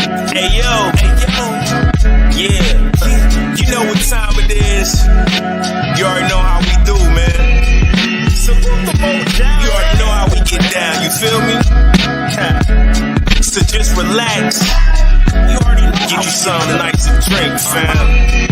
Hey yo, yeah, you know what time it is. You already know how we do, man. You already know how we get down, you feel me? So just relax. You already know. Get you something nice to drink, fam.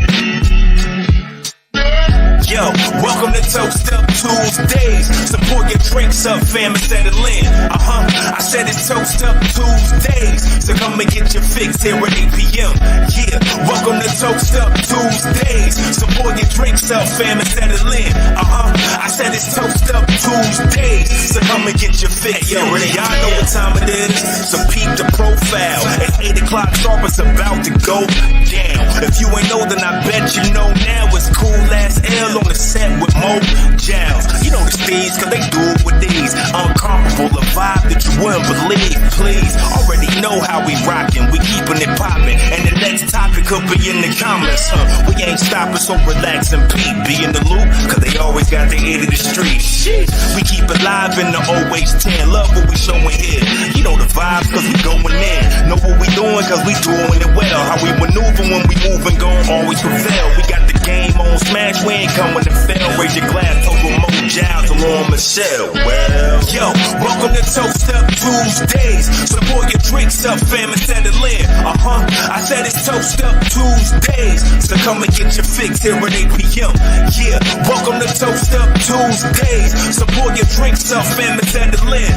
Yo, welcome to Toast Up Tuesdays. Support your drinks up, fam, and settle in. I said it's Toast Up Tuesdays. So come and get your fix here at 8 p.m. Yeah, welcome to Toast Up Tuesdays. Support your drinks up, fam, and settle in. I said it's Toast Up Tuesdays. So come and get your fix. Yo, y'all know what time it is. So peep the profile. It's 8 o'clock sharp, it's about to go down. If you ain't know, then I bet you know now. It's Cool Ass L on the set with Mo Giles. You know the steeds, cause they do it with these. Uncomparable, a vibe that you wouldn't believe. Please, already know how we rockin'. We keepin' it poppin'. And the next topic could be in the comments, We ain't stoppin', so relax and peep. Be in the loop, cause they always got their ear to the street. Shit. We keep it live in the always 10. Love what we showin' here. You know the vibes, cause we goin' in. Know what we doing, cause we doing it well. How we maneuver when we movin', gon' always prevail. We got the game on smash, we ain't coming to fail. Raise your glass over Mo Giles or Lauren Michelle. Well, yo, welcome to Toast Up Tuesdays. Support your drinks up, fam, and settle in. I said it's Toast Up Tuesdays. So come and get your fix here at 8 p.m. Yeah, welcome to Toast Up Tuesdays. Support your drinks up, fam, and settle in.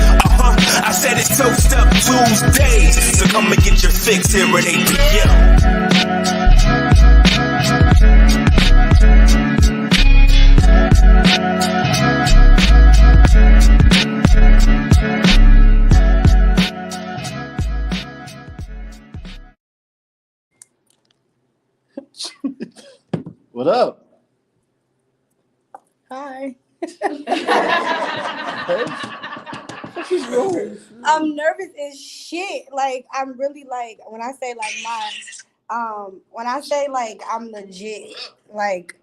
I said it's Toast Up Tuesdays. So come and get your fix here at 8 p.m. What up? Hi. I'm nervous as shit. Like, I'm really like, when I say like I'm legit, like,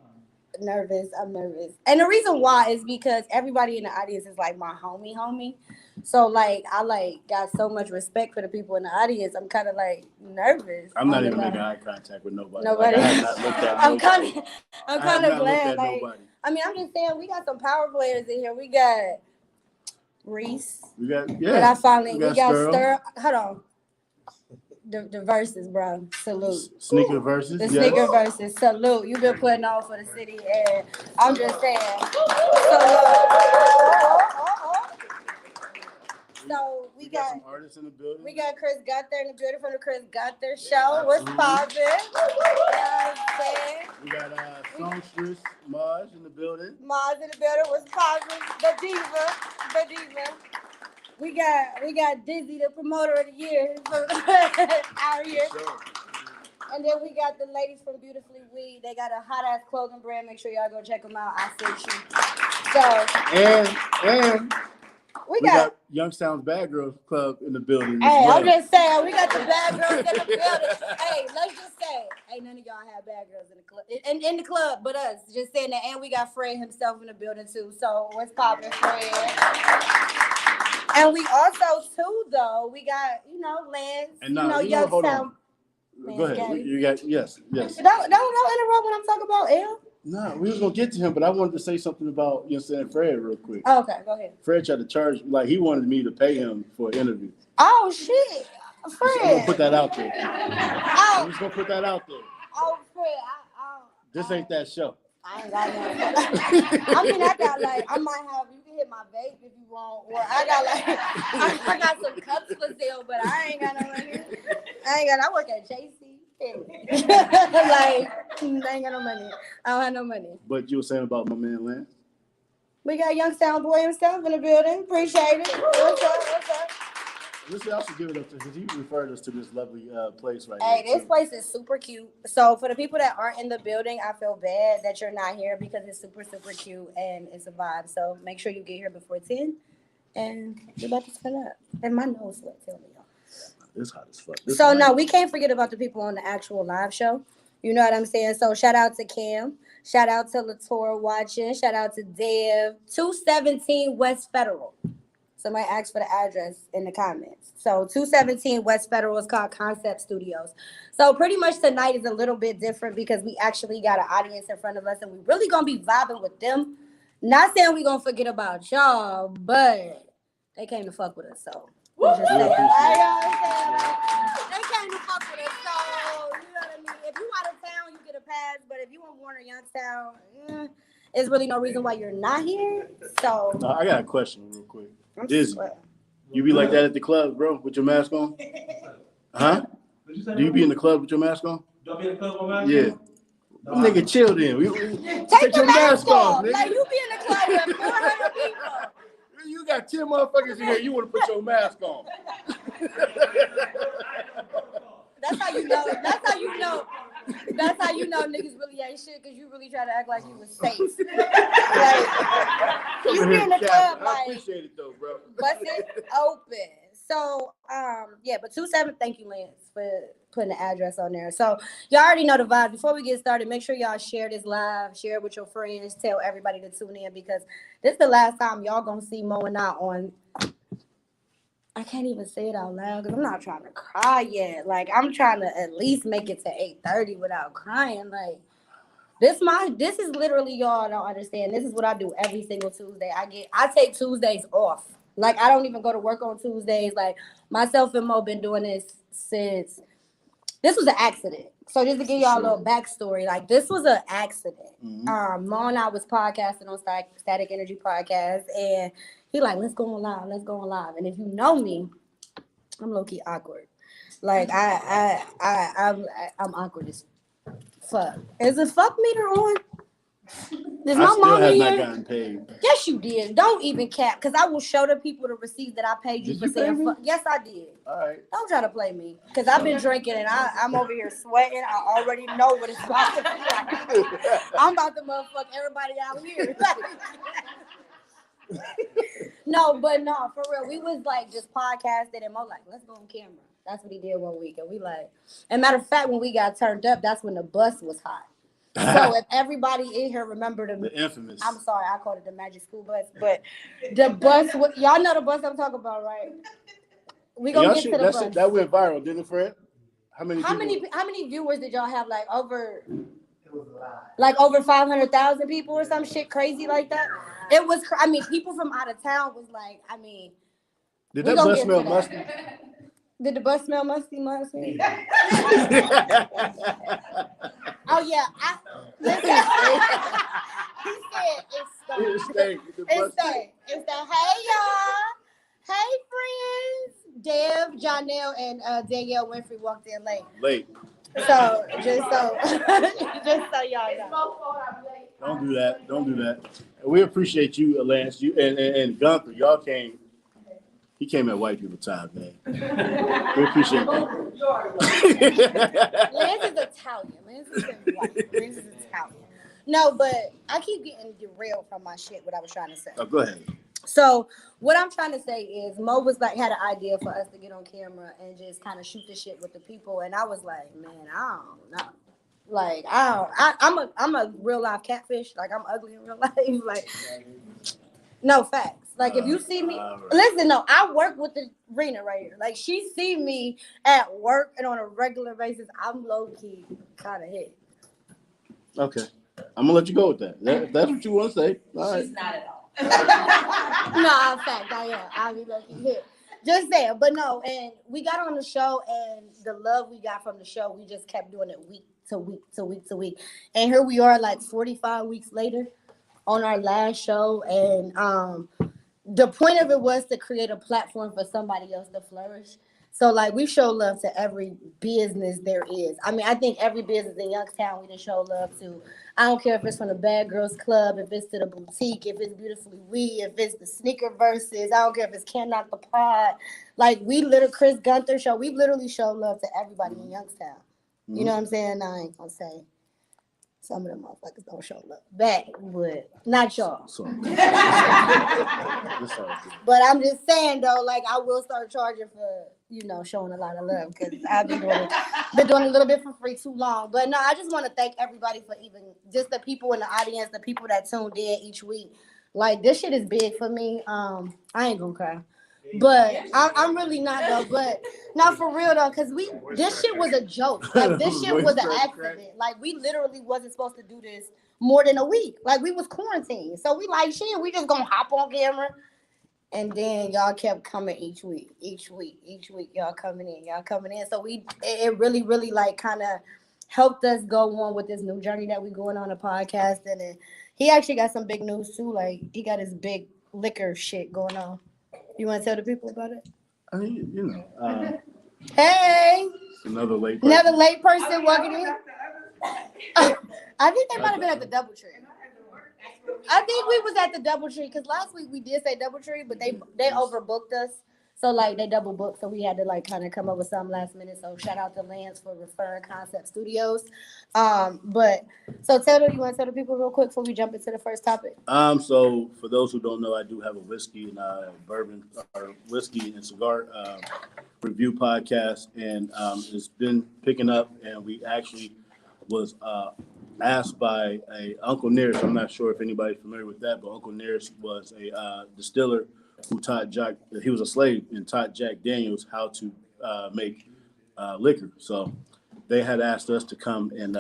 nervous. I'm nervous. And the reason why is because everybody in the audience is like my homie. So like I like got so much respect for the people in the audience. I'm kind of like nervous. I'm not even making eye contact with nobody. Nobody. Like, I have not looked at I'm nobody. kind of glad. Like, I mean, I'm just saying we got some power players in here. We got Reese. We got we got Stir. Hold on. The verses, bro. Salute. Sneaker verses. The sneaker verses. Salute. You've been putting on for the city, and I'm just saying. So we got some artists in the building. We got Chris Gunther in the building from the Chris Gunther Show. What's poppin'? You know what I'm saying? We got songstress Maj in the building. Maj in the building. What's poppin'? The diva. We got Dizzy, the promoter of the year, out here. Sure. And then we got the ladies from Beautifully Weed. They got a hot ass clothing brand. Make sure y'all go check them out. I sent you. So and we got Youngstown's Bad Girls Club in the building. Hey, I'm just saying we got the bad girls in the building. Hey, let's just say, ain't none of y'all have bad girls in the club in the club, but us. Just saying that, and we got Fred himself in the building too. So what's poppin', Fred? And we also, too, though, we got, Lance, Youngstown. Go ahead. You got, yes. Don't interrupt when I'm talking about L. No, we was going to get to him, but I wanted to say something about, Fred real quick. Oh, okay, go ahead. Fred tried to charge, he wanted me to pay him for an interview. Oh, shit. Fred. I'm going to put that out there. I'm just going to put that out there. Oh, Fred. This ain't that show. I ain't got no. I mean, I might have, you can hit my vape if you want, or I got some cups for sale, but I ain't got no money. I work at JC. I ain't got no money. I don't have no money. But you were saying about my man Lance? We got Youngstown boy himself in the building. Appreciate it. What's up? Listen, I should give it up to because he referred us to this lovely place right here. Hey, this place is super cute. So for the people that aren't in the building, I feel bad that you're not here because it's super, super cute and it's a vibe. So make sure you get here before 10 and we're about to turn up. And my nose sweat, tell me, y'all. It's hot as fuck. So no, we can't forget about the people on the actual live show. You know what I'm saying? So shout out to Cam. Shout out to Latour watching. Shout out to Dev. 217 West Federal. Somebody asked for the address in the comments. So 217 West Federal is called Concept Studios. So pretty much tonight is a little bit different because we actually got an audience in front of us and we really gonna be vibing with them. Not saying we gonna forget about y'all, but they came to fuck with us. So we just saying, like, you know what I'm saying? They came to fuck with us. So you know what I mean? If you out of town, you get a pass. But if you in Warner Youngstown, there's really no reason why you're not here. So I got a question real quick. Dizzy, you be like that at the club, bro, with your mask on? Huh? Do you be in the club with your mask on? Do I be in the club with my mask? Yeah. No, Nigga, chill then. Take your mask off. nigga. Like you be in the club with 400 people. You got 10 motherfuckers in here. You want to put your mask on. That's how you know. That's how you know. That's how you know niggas really ain't shit because you really try to act like you was safe. Like, you be in the club I like appreciate it though, bro. bust it open. So yeah, but 27. Thank you, Lance, for putting the address on there. So y'all already know the vibe. Before we get started, make sure y'all share this live, share it with your friends, tell everybody to tune in because this is the last time y'all gonna see Mo and I on. I can't even say it out loud because I'm not trying to cry yet. Like I'm trying to at least make it to 8:30 without crying. Like this is literally, y'all don't understand. This is what I do every single Tuesday. I take Tuesdays off. Like I don't even go to work on Tuesdays. Like myself and Mo been doing this since this was an accident. So just to give y'all a little backstory, like this was an accident. Mo and I was podcasting on Static Energy Podcast, and he like, let's go on live. And if you know me, I'm low key awkward. Like I'm awkward as fuck. Is the fuck meter on? Is my I still mom have in not here? gotten paid. Yes, you did. Don't even cap, because I will show the people the receipts that I paid you Did for you pay saying me? fuck. Yes, I did. All right. Don't try to play me, because I've been drinking and I'm over here sweating. I already know what it's about to be like. I'm about to motherfuck everybody out here. No, for real. We was like just podcasting and Mo like, let's go on camera. That's what he did one week. And we like, and matter of fact, when we got turned up, that's when the bus was hot. So if everybody in here remember The infamous. I'm sorry, I called it the Magic School Bus, but the bus, y'all know the bus I'm talking about, right? We gonna get to the bus. That went viral, didn't it, Fred? How many viewers did y'all have? Like over 500,000 people or some shit crazy like that. It was. I mean, people from out of town was like. I mean, did that bus smell musty? Did the bus smell musty? Oh yeah, he said it stank. It stank. Hey y'all, hey friends. Dev, Janelle, and Danielle Winfrey walked in late. So just so y'all know. Don't do that. We appreciate you, Lance. You and Gunther. Y'all came. He came at white people time, man. We appreciate that. Lance is Italian. Lance is Italian. No, but I keep getting derailed from my shit, what I was trying to say. Oh, go ahead. So what I'm trying to say is Mo was like, had an idea for us to get on camera and just kind of shoot the shit with the people. And I was like, man, I don't know. Like, I'm a real life catfish. Like, I'm ugly in real life. Like, no facts. Like, if you see me, listen, no, I work with the Rena right here. Like, she see me at work and on a regular basis, I'm low-key kind of hit. Okay. I'm going to let you go with that. If that's what you want to say. All right. She's not at all. No, in fact, I am. I'll be low-key hit. Just saying. But no, and we got on the show, and the love we got from the show, we just kept doing it week to week to week to week. And here we are, like, 45 weeks later on our last show, and the point of it was to create a platform for somebody else to flourish. So, like, we show love to every business there is. I mean, I think every business in Youngstown we done show love to. I don't care if it's from the Bad Girls Club, if it's to the boutique, if it's Beautifully We, if it's the Sneaker Verses. I don't care if it's Can Knock the Pod. Like, Chris Gunther show. We literally show love to everybody in Youngstown. You know what I'm saying? I ain't gonna say some of them motherfuckers don't show love back, but not y'all. But I'm just saying though, like I will start charging for, showing a lot of love because I've been doing a little bit for free too long. But no, I just want to thank everybody for even just the people in the audience, the people that tuned in each week. Like this shit is big for me. I ain't gonna cry. But I'm really not though. But not for real though, cause this shit was a joke. Like this shit was an accident. Like we literally wasn't supposed to do this more than a week. Like we was quarantined, so we like shit. We just gonna hop on camera, and then y'all kept coming each week. Y'all coming in. So it really like kind of helped us go on with this new journey that we going on a podcast. And then he actually got some big news too. Like he got his big liquor shit going on. You want to tell the people about it? I mean, you know. Hey, Another late person walking in. I think they might have been at the DoubleTree. I think we was at the DoubleTree because last week we did say DoubleTree, but they overbooked us. So like they double booked, so we had to like kind of come up with something last minute. So shout out to Lance for referring Concept Studios. But so you want to tell the people real quick before we jump into the first topic? So for those who don't know, I do have a whiskey and bourbon or whiskey and cigar review podcast, and it's been picking up. And we actually was asked by a Uncle Nearest. I'm not sure if anybody's familiar with that, but Uncle Nearest was a distiller who taught he was a slave and taught Jack Daniels how to make liquor. So they had asked us to come and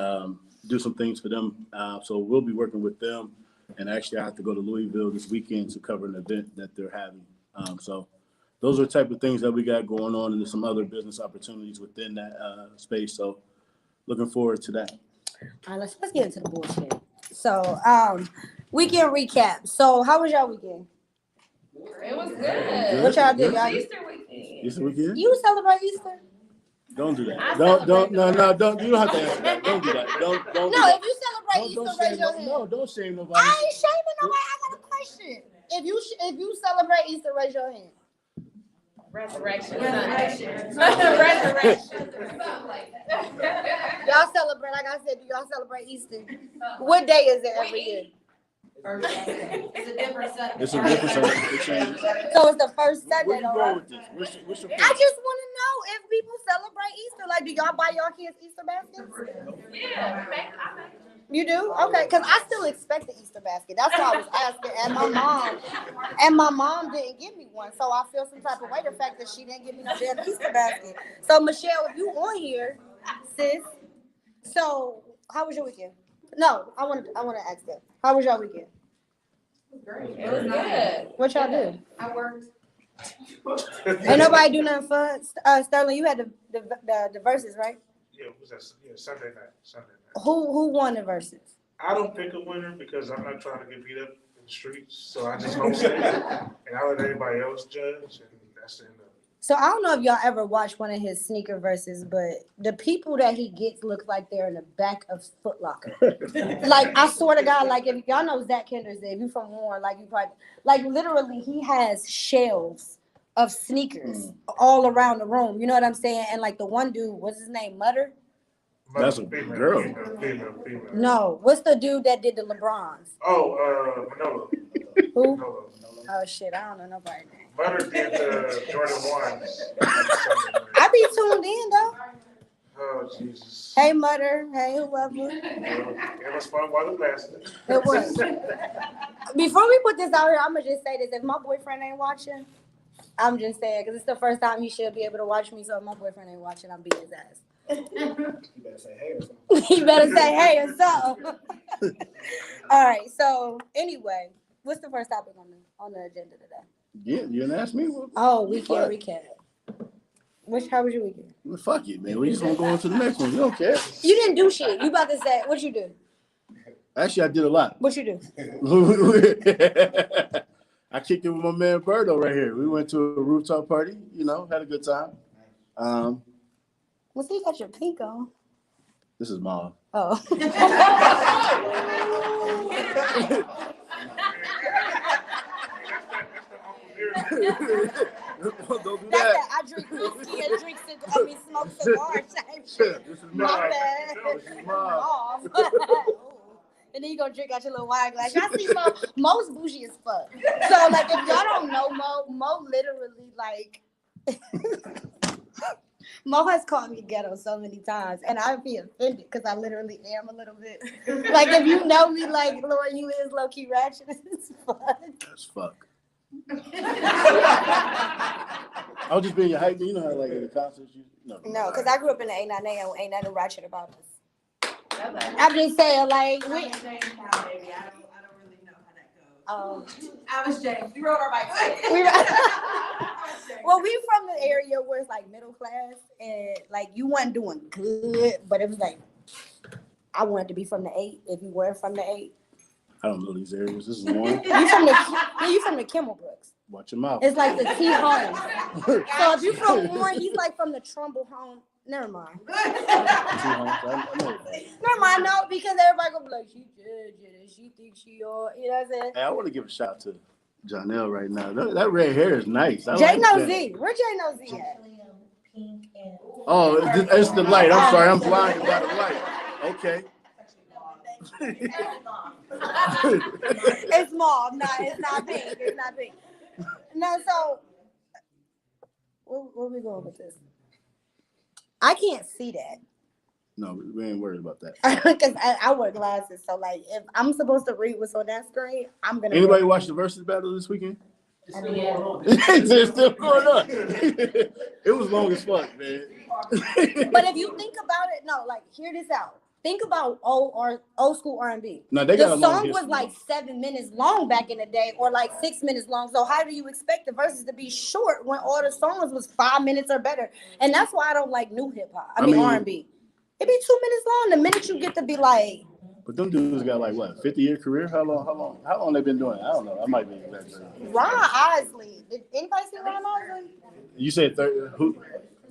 do some things for them. So we'll be working with them. And actually, I have to go to Louisville this weekend to cover an event that they're having. So those are the type of things that we got going on, and there's some other business opportunities within that space. So looking forward to that. All right, let's get into the bullshit. So weekend recap. So how was y'all weekend? It was good. What y'all did? Y'all Easter weekend. Easter weekend? You celebrate Easter? Don't do that. I Don't. celebrate No. Don't. You don't have to answer that. Don't do that. Don't. No, do that. if you celebrate Easter, raise your hand. No, don't shame nobody. I ain't shaming nobody. I got a question. If you celebrate Easter, raise your hand. Resurrection. Resurrection. Y'all celebrate, like I said, do y'all celebrate Easter? What day is it every year? It's a different Sunday. It's a different Sunday. It changes. So it's the first Sunday, Where you though, going right? with this? What's your I point? just want to know if people celebrate Easter. Like, do y'all buy y'all kids Easter baskets? Yeah, You do? Okay, because I still expect the Easter basket. That's why I was asking. And my mom didn't give me one. So I feel some type of way the fact that she didn't give me no damn Easter basket. So Michelle, if you on here, sis, so how was your weekend? No, I want to ask that. How was your weekend? it was good. What y'all do? I worked. Ain't nobody do nothing fun. Sterling, you had the verses, right? Yeah, was that? Yeah, Sunday night. Who won the verses? I don't pick a winner because I'm not trying to get beat up in the streets. So I just host it, and I let everybody else judge, and that's the end of it. So I don't know if y'all ever watched one of his sneaker verses, but the people that he gets look like they're in the back of Foot Locker. Like, I swear to God, like, if y'all know Zach Kenders, if you from Warren, like, you probably, like, literally, he has shelves of sneakers all around the room. You know what I'm saying? And, like, the one dude, what's his name, Mutter? That's a girl. Female. No. What's the dude that did the LeBrons? Oh, Manolo. Who? Manolo. Oh, shit, I don't know nobody's name. Butter did the Jordan 1s. I be tuned in, though. Oh, Jesus. Hey, Mutter. Hey, whoever. It was fun while it lasted. It was. Before we put this out here, I'm going to just say this. If my boyfriend ain't watching, I'm just saying, because it's the first time he should be able to watch me, so if my boyfriend ain't watching, I'll beat his ass. You better say hey or something. He better say hey or something. All right, so anyway, what's the first topic on the agenda today? Yeah, you didn't ask me. Oh, weekend recap. How was your weekend? Well, fuck it, man. We just gonna go on to the next one. You don't care. You didn't do shit. You about to say, what you do? Actually, I did a lot. What you do? I kicked it with my man Birdo right here. We went to a rooftop party, had a good time. Well, see, you got your pink on. This is Mom. Oh. Don't do That's that. it. I drink whiskey and smoke cigars. This is My Mom. bad. This is Mom. Mom. And then you gonna drink out your little wine glass. Y'all see Mo's bougie as fuck. So like, if y'all don't know Mo literally like Mo has called me ghetto so many times, and I'd be offended because I literally am a little bit. Like, if you know me, like, Lord, you is low-key ratchet as fuck. That's fuck. I was just being your hype. You know how like at the concerts, you no. No, because I grew up in the 898 and ain't nothing ratchet about us. I'm just saying, like, we. I don't really know how that goes. Oh. I was James. We rode our bikes. Well, we from the area where it's like middle class and like you wasn't doing good, but it was like I wanted to be from the 8 if you weren't from the 8. I don't know these areas. This is one. You from the Kimmelbrooks. Watch your mouth. It's like the T home. So if you from Warren, he's like from the Trumbull home. Never mind. I know that. Never mind, no, because everybody gonna be like, she judging and she thinks she all, you know what I'm saying? Hey, I want to give a shout out to Janelle right now. That red hair is nice. I J like No that. Z. Where J No Z at? Oh, it's the light. I'm sorry. I'm blinded by the light. Okay. It's small. No, it's not pink. It's not pink. No, so where we going with this? I can't see that. No, we ain't worried about that. Because I wear glasses. So, like, if I'm supposed to read what's on that screen, I'm going to. Anybody watch the Versus battle this weekend? I mean, It's still going on. It was long as fuck, man. but if you think about it, no, like, hear this out. Think about old school R&B. No, they got a The long song was history. like 7 minutes long back in the day, or like 6 minutes long. So how do you expect the verses to be short when all the songs was 5 minutes or better? And that's why I don't like new hip hop. I mean R&B. It be 2 minutes long. The minute you get to be like, But them dudes got like what, 50-year career? How long they been doing it? I don't know. I might be exaggerating. Ron Isley. Did anybody see Ron Isley? You said 30? Who?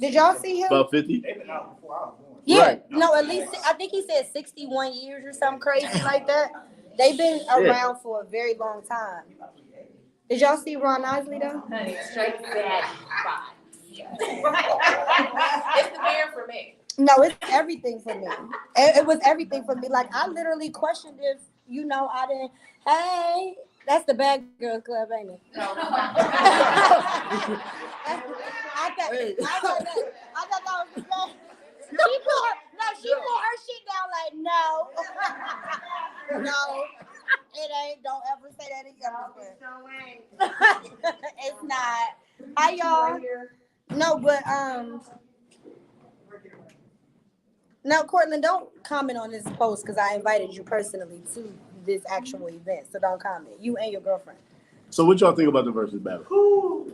Did y'all see him? About 50? They've been out before I was born. Yeah, Right. no, at least I think he said 61 years or something crazy like that. They've been around for a very long time. Did y'all see Ron Isley though? Honey, straight bad It's the beer for me. No, it's everything for me. It was everything for me. Like I literally questioned if I didn't. Hey, that's the Bad Girls Club, ain't it? No. I thought that was the best. She put her shit down like no. No, it ain't. Don't ever say that again. It's not. Hi y'all. No, but no, Cortland, don't comment on this post because I invited you personally to this actual event. So don't comment. You and your girlfriend. So what y'all think about the Versus battle? Who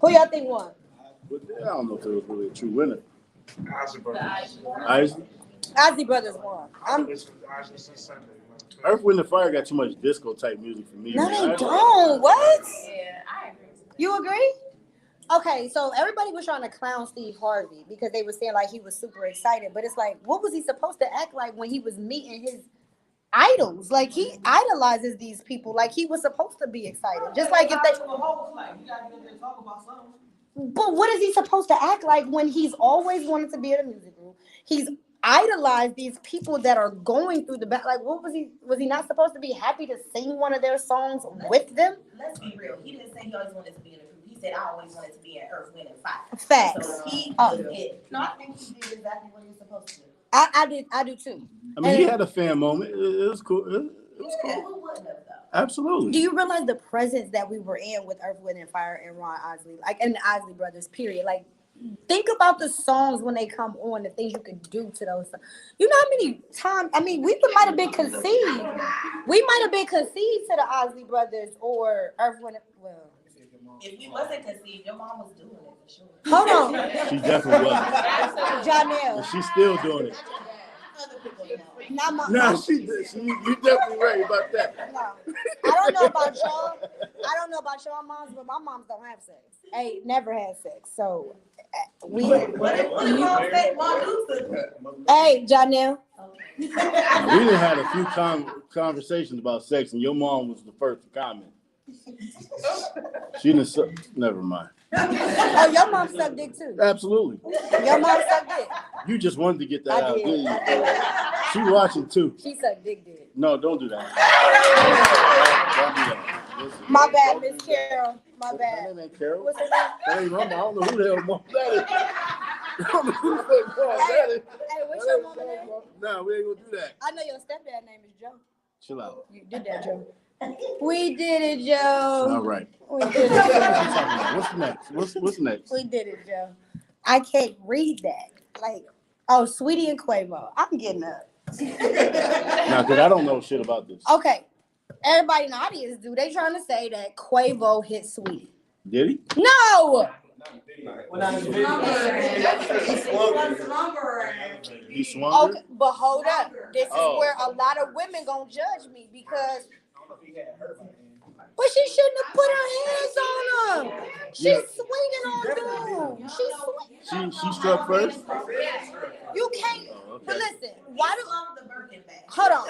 y'all think won? I don't know if it was really a true winner. Ozzy Brothers. Isley? Ozzy Brothers won. Listen to Ozzy since Sunday. Earth, Wind, and Fire got too much disco type music for me. No, man. they don't. What? Yeah, I agree. You agree? Okay, so everybody was trying to clown Steve Harvey because they were saying like he was super excited, but it's like, what was he supposed to act like when he was meeting his idols? Like he idolizes these people. Like he was supposed to be excited, just like if they. But what is he supposed to act like when he's always wanted to be in a music group? He's idolized these people that are going through the back. Like, what was he? Was he not supposed to be happy to sing one of their songs with them? Let's be real. He didn't say he always wanted to be in a group. He said, I always wanted to be in Earth, Wind, and Fire. Facts. So he Oh. did it. No, I think he did exactly what he was supposed to do. I do too. I mean, he had a fan moment. It was cool. It was Yeah, cool. who wouldn't have, though? Absolutely. Do you realize the presence that we were in with Earth, Wind, and Fire and Ron Isley, like and the Isley brothers? Period. Like, think about the songs when they come on, the things you can do to those songs. You know how many times? I mean, we might have been conceived. We might have been conceived to the Isley brothers or Earth, Wind. Well, If we wasn't conceived, your mom was doing it for sure. hold on, She definitely was. Janelle. And she's still doing it. Other people know. Not my. No, you definitely right about that. No, I don't know about y'all. I don't know about y'all moms, but my moms don't have sex. Hey, never had sex. So we. What if mom said, Mom, do something? Hey, Janelle. We done had a few conversations about sex, and your mom was the first to comment. She didn't. Never mind. Oh, your mom sucked dick too. Absolutely. Your mom sucked dick. You just wanted to get that I out. did. didn't you? I did. She watching too. She sucked dick. No, don't do that. Don't do that. Listen, My bad, don't do Miss that. Carol. My Her bad. name ain't Carol. What's her name? That ain't Rumble. I don't know who the hell mom that is. Hey, what's your mama name? Nah, we ain't gonna do that. I know your stepdad name is Joe. Chill out. You did that, Joe. We did it, All Joe. right. We did it, Joe. What's next? What's next? We did it, Joe. I can't read that. Like, oh, Sweetie and Quavo. I'm getting up. Now, because I don't know shit about this. Okay. Everybody in the audience do. They trying to say that Quavo hit Sweetie. Did he? No! He swung Okay, but hold up. This is Oh. where a lot of women gonna judge me because but she shouldn't have put her hands on him. She's Yeah. swinging on him. She's swinging. She struck first? You can't. Oh, okay. But listen, why do? Love the Birkin bag. Hold on.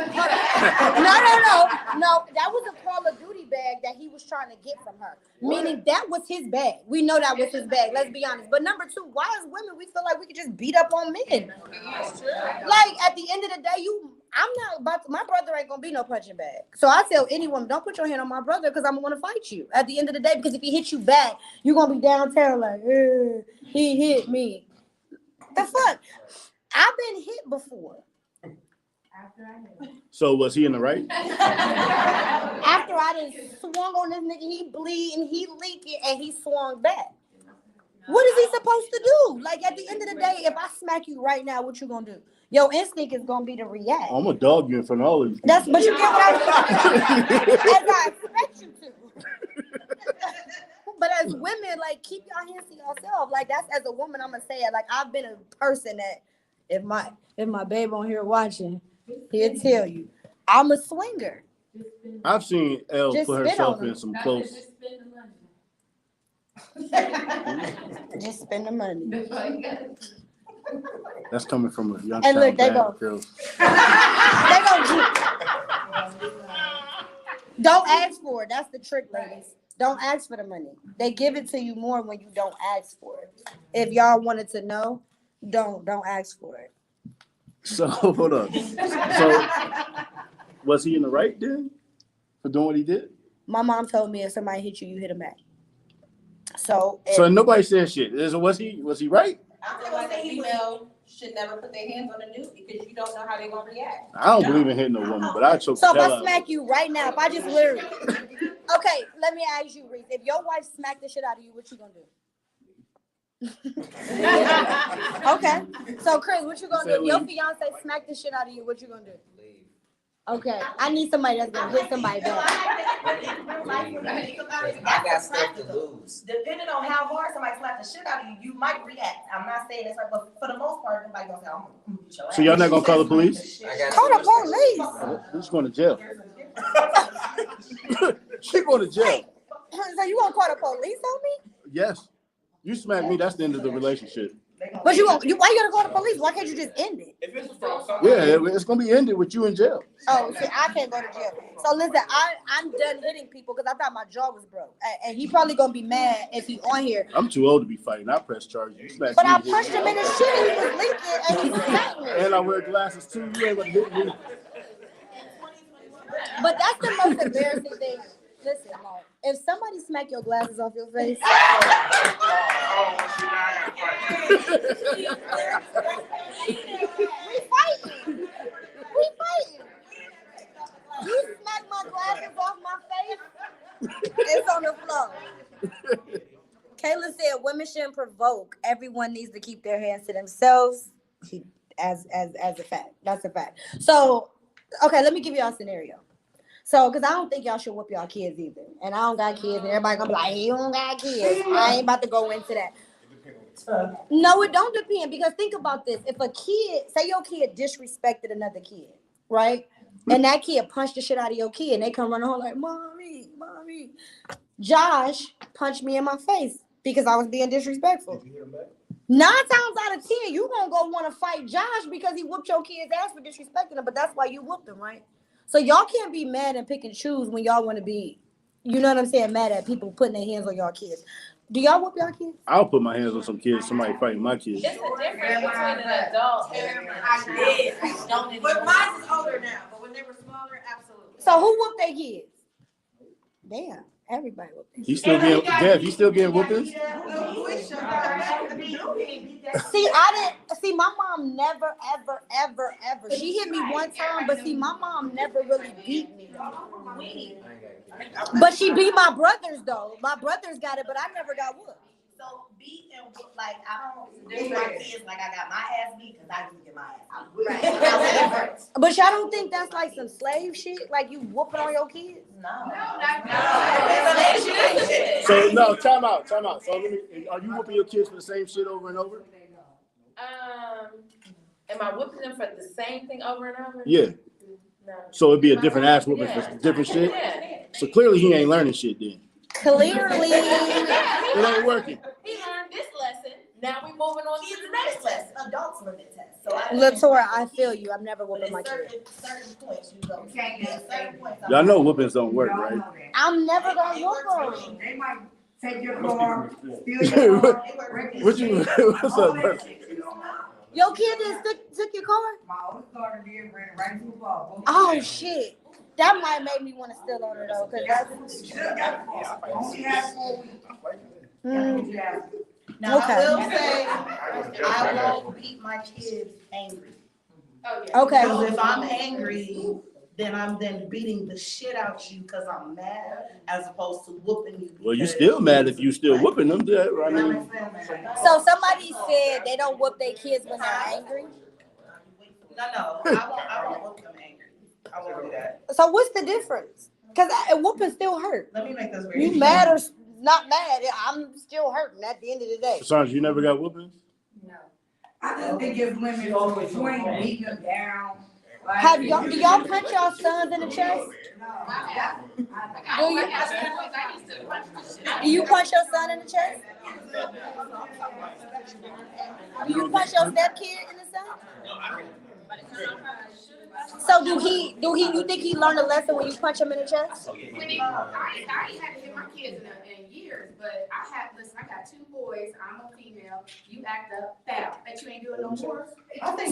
No. That was a Call of Duty bag that he was trying to get from her. Meaning that was his bag. We know that was his bag. Let's be honest. But number two, why as women we feel like we could just beat up on men? Like at the end of the day, I'm not about to, my brother ain't gonna be no punching bag. So I tell any woman, don't put your hand on my brother because I'm gonna want to fight you at the end of the day. Because if he hits you back, you're gonna be downtown like, he hit me. The fuck? I've been hit before. So was he in the right? After I done swung on this nigga, he bleeding, he leaking, and he swung back. What is he supposed to do? Like at the end of the day, if I smack you right now, what you gonna do? Your instinct is gonna be to react. I'm gonna dog you in front of all of these. That's but you get what I'm saying. As I expect you to. But as women, like keep your hands to yourself. Like that's as a woman, I'm gonna say it. Like I've been a person that if my babe on here watching, he'll tell you. I'm a swinger. I've seen Elle Just put spit herself on in him. some close. Just spend the money. That's coming from a young And child. look, they bad go. girl. They gonna don't ask for it. That's the trick, ladies. Don't ask for the money. They give it to you more when you don't ask for it. If y'all wanted to know, don't ask for it. So hold on. So was he in the right then for doing what he did? My mom told me if somebody hit you, you hit them back. So, So nobody said shit. Was he right? I feel like a female should never put their hands on a dude because you don't know how they're gonna react. I don't believe in hitting a woman, but I choke so the if hell I out of smack you right now, if I just literally, okay, let me ask you, Reese. If your wife smacked the shit out of you, what you gonna do? Okay. So Chris, what you gonna do? If your fiance smacked the shit out of you, what you gonna do? Okay. I need somebody that's gonna hit somebody back. I got stuff to lose. Depending on how hard somebody slaps the shit out of you, you might react. I'm not saying it's right, but for the most part, nobody gonna say, I'm gonna beat your ass. So y'all not gonna call the police? I got Call the police. Who's going to jail? She going to jail. So you gonna call the police on me? Yes. You smack me, that's the end of the relationship. But why you gotta call the police? Why can't you just end it? If it's from somebody. Yeah, it's gonna be ended with you in jail. Oh, see, I can't go to jail. So listen, I'm done hitting people because I thought my jaw was broke, and he probably gonna be mad if he on here. I'm too old to be fighting. I press charges. You smack But me. I punched him in his shit. He was leaking, and he smacked me. And I wear glasses too. You ain't gonna hit me. But that's the most embarrassing thing. Listen, like, if somebody smack your glasses off your face, we fighting. You smack my glasses off my face, it's on the floor. Kayla said women shouldn't provoke. Everyone needs to keep their hands to themselves. As a fact. That's a fact. So, okay, let me give y'all a scenario. So, because I don't think y'all should whoop y'all kids either. And I don't got kids, and everybody gonna be like, he don't got kids. I ain't about to go into that. No, it don't depend, because think about this. If a kid, say your kid disrespected another kid, right? And that kid punched the shit out of your kid, and they come running home like, mommy. Josh punched me in my face because I was being disrespectful. 9 times out of 10, you gonna go want to fight Josh because he whooped your kid's ass for disrespecting him, but that's why you whooped him, right? So y'all can't be mad and pick and choose when y'all want to be, you know what I'm saying, mad at people putting their hands on y'all kids. Do y'all whoop y'all kids? I'll put my hands on some kids. Somebody fighting my kids. It's the difference between an adult and I did. Don't but mine is older now, but when they were smaller, absolutely. So who whooped their kids? Damn. Everybody whooping. He's still getting, Dev, you still getting whoopings? See, my mom never, ever. She hit me one time, but see, my mom never really beat me. But she beat my brothers though. My brothers got it, but I never got whooped. So beat and whoop, like I don't do my kids like I got my ass beat because I didn't get my ass beat. But y'all don't think that's like some slave shit? Like you whooping on your kids? No. So, no, time out. So, are you whooping your kids for the same shit over and over? Am I whooping them for the same thing over and over? Yeah. No. So it'd be a different ass whooping for different shit? Yeah. So clearly he ain't learning shit then. Clearly. It ain't working. He learned this lesson. Now we moving on to the next lesson. Adults learn the test. So I Latoya, I feel you. I'm never whooping my certain, kids. certain points you go. Certain points. Y'all know whoopings don't work, right? I'm never gonna whoop them. They might take your car, steal your car. What you, what's up, bro? Your kid just took your car? My oldest daughter did, ran right into a ball. Oh shit. That might make me want to steal on her though, cause that's. Only had 4 weeks. Mm. Yeah. Now, Okay. I will say, I won't beat my kids angry. Oh, yeah. Okay. So if I'm angry, then I'm beating the shit out you because I'm mad, as opposed to whooping you. Well, you because- still mad if you still whooping them. I mean, So somebody said they don't whoop their kids when they're angry. No, I won't whoop them angry. I won't do that. So what's the difference? Cause whooping still hurt. Let me make this very You mad or not mad? I'm still hurting at the end of the day. Sandra, you never got whoopings? No. I just think it's women who ain't beating them down. Like, Have y'all? Do y'all punch y'all sons in the chest? Do you punch your son in the chest? Do you punch your step kid in the sun? So do he? You think he learned a lesson when you punch him in the chest? I ain't had to hit my kids in years, but I got 2 boys, I'm a female, you act up, foul, bet you ain't doing no more.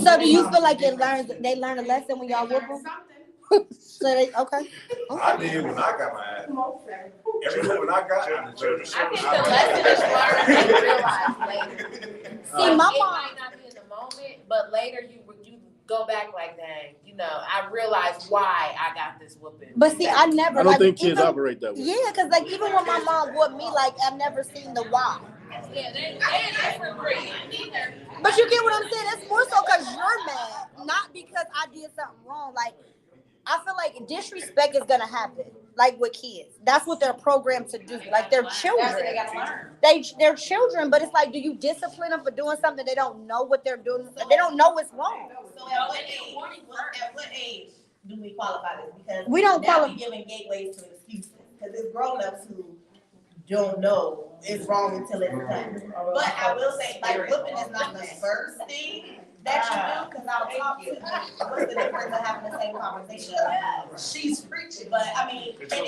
So do you feel like they learn a lesson when y'all whoop them? Something. So they okay. I did when I got my ass. Every woman I got, I did. I think the lesson is learned and realized later. See, my It mom. might not be in the moment, but later you go back like, dang, I realized why I got this whooping. But see, I never. I don't like, think kids even, operate that way. Yeah, cause like even when my mom whooped me, like I've never seen the why. Yeah, they different breed. But you get what I'm saying? It's more so cause you're mad, not because I did something wrong. Like I feel like disrespect is gonna happen, like with kids. That's what they're programmed to do. Like they're children. That's what they gotta learn. They're children, but it's like, do you discipline them for doing something they don't know what they're doing? They don't know what's wrong. So at what age do we qualify this? Because We don't now qualify. we giving gateways to excuses. Because it's grown-ups who don't know it's wrong until it's done. But I will say, like, whooping is not the first thing that you do, because I'll talk to you. What's the difference of having the same conversation? She's preaching, but I mean, and like I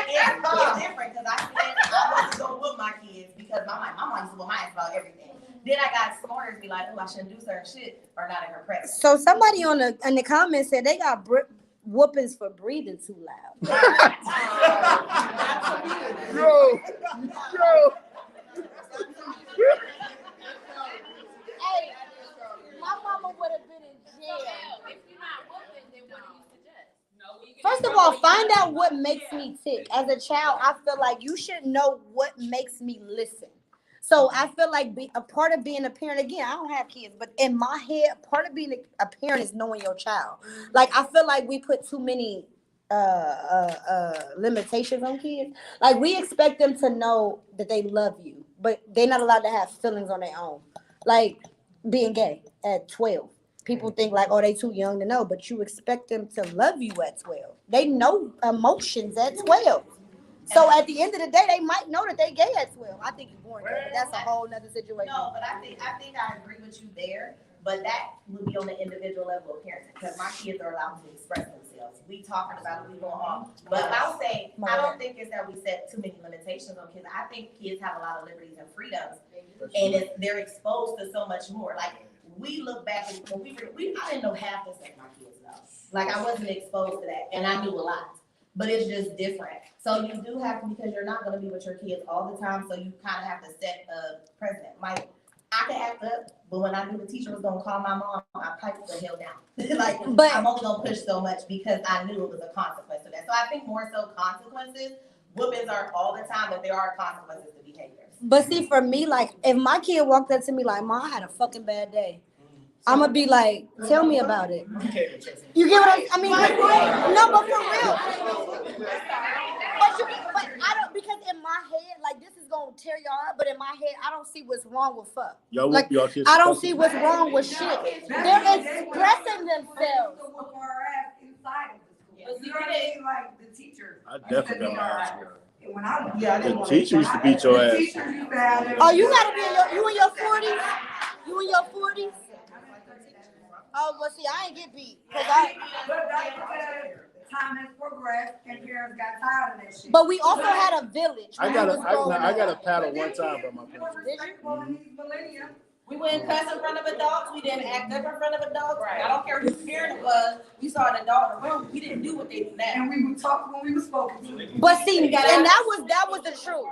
said, it's different, because I said I wasn't gonna whoop my kids because my mom used to whoop my ass about everything. Then I got smarter to be like, oh, I shouldn't do certain shit or not in her presence. So somebody in the comments said they got whoopings for breathing too loud. Yo. Hey, my mama would have been in jail. If you're not whooping, then what do you suggest? First of all, find out what makes me tick. As a child, I feel like you should know what makes me listen. So I feel like a part of being a parent, again, I don't have kids, but in my head, part of being a parent is knowing your child. Like, I feel like we put too many limitations on kids. Like, we expect them to know that they love you, but they're not allowed to have feelings on their own. Like being gay at 12. People think like, oh, they too young to know, but you expect them to love you at 12. They know emotions at 12. So at the end of the day, they might know that they gay at 12. I think you're born gay, but that's a whole nother situation. No, but I think I agree with you there, but that would be on the individual level of parenting, because my kids are allowed to express themselves. We talking about it, we going off. But I'll say, I don't think it's that we set too many limitations on kids. I think kids have a lot of liberties and freedoms, and they're exposed to so much more. Like, we look back and when I didn't know half the stuff my kids know. Like, I wasn't exposed to that, and I knew a lot. but it's just different. So you do have to, because you're not gonna be with your kids all the time, so you kind of have to set a precedent. Like, I can act up, but when I knew the teacher was gonna call my mom, I piped the hell down. Like, But- I'm only gonna push so much because I knew it was a consequence to that. So I think more so consequences, whoopings aren't all the time, but there are consequences to behaviors. But see, for me, like, if my kid walked up to me like, "Mom, I had a fucking bad day," I'm gonna be like, "Tell me about it." You get what I mean? No, but for real. But I don't, because in my head, like, this is gonna tear y'all up, but in my head, I don't see what's wrong with fuck. Y'all Like, whoop y'all kids. I don't see what's wrong with shit. They're expressing themselves. Whoop our ass inside of the school. But see, You know what I mean? Like the teachers. I definitely got my ass beat. When I The teacher used to beat your The ass. teachers used to have it. Oh, you gotta be you in your 40s? You in your 40s? Oh, well, see, I ain't get beat. But that's because time has progressed and parents got tired of that shit. But we also had a village. I when got we a, was growing I got a up. paddle one time by my We parents. were respectful in these millennia. We wouldn't cuss in front of adults, we didn't act up in front of adults. I don't care whose parent it was, we saw an adult in the room, we didn't do what they do now. And we would talk when we were spoken to. But see, and that was the truth.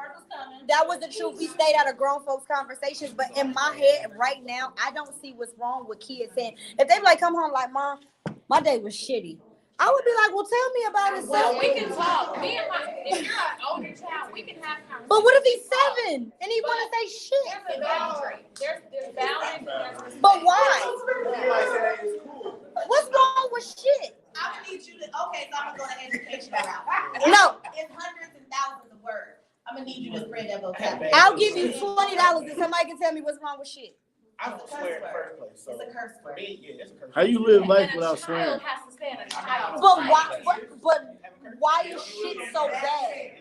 That was the truth. We stayed out of grown folks' conversations, but in my head right now, I don't see what's wrong with kids saying, if they like come home like, "Mom, my day was shitty," I would be like, "Well, tell me about it." Well, So we can talk. Me and if you're an older child, we can have conversations. but what if he's 7 and he want to say shit? There's a boundary. There's boundaries and there's respect. But why? You might say that is cool. What's wrong with shit? I'm gonna need you to, okay, so I'm gonna go to education route. No. It's hundreds and thousands of words. I'm gonna need you to spread that vocabulary. I'll give you $20 if somebody can tell me what's wrong with shit. I would swear in the first place, so. It's a curse For word. me, yeah, it's a curse. How you live life And a without child swearing? has to stand a child. But why? But why is shit so bad?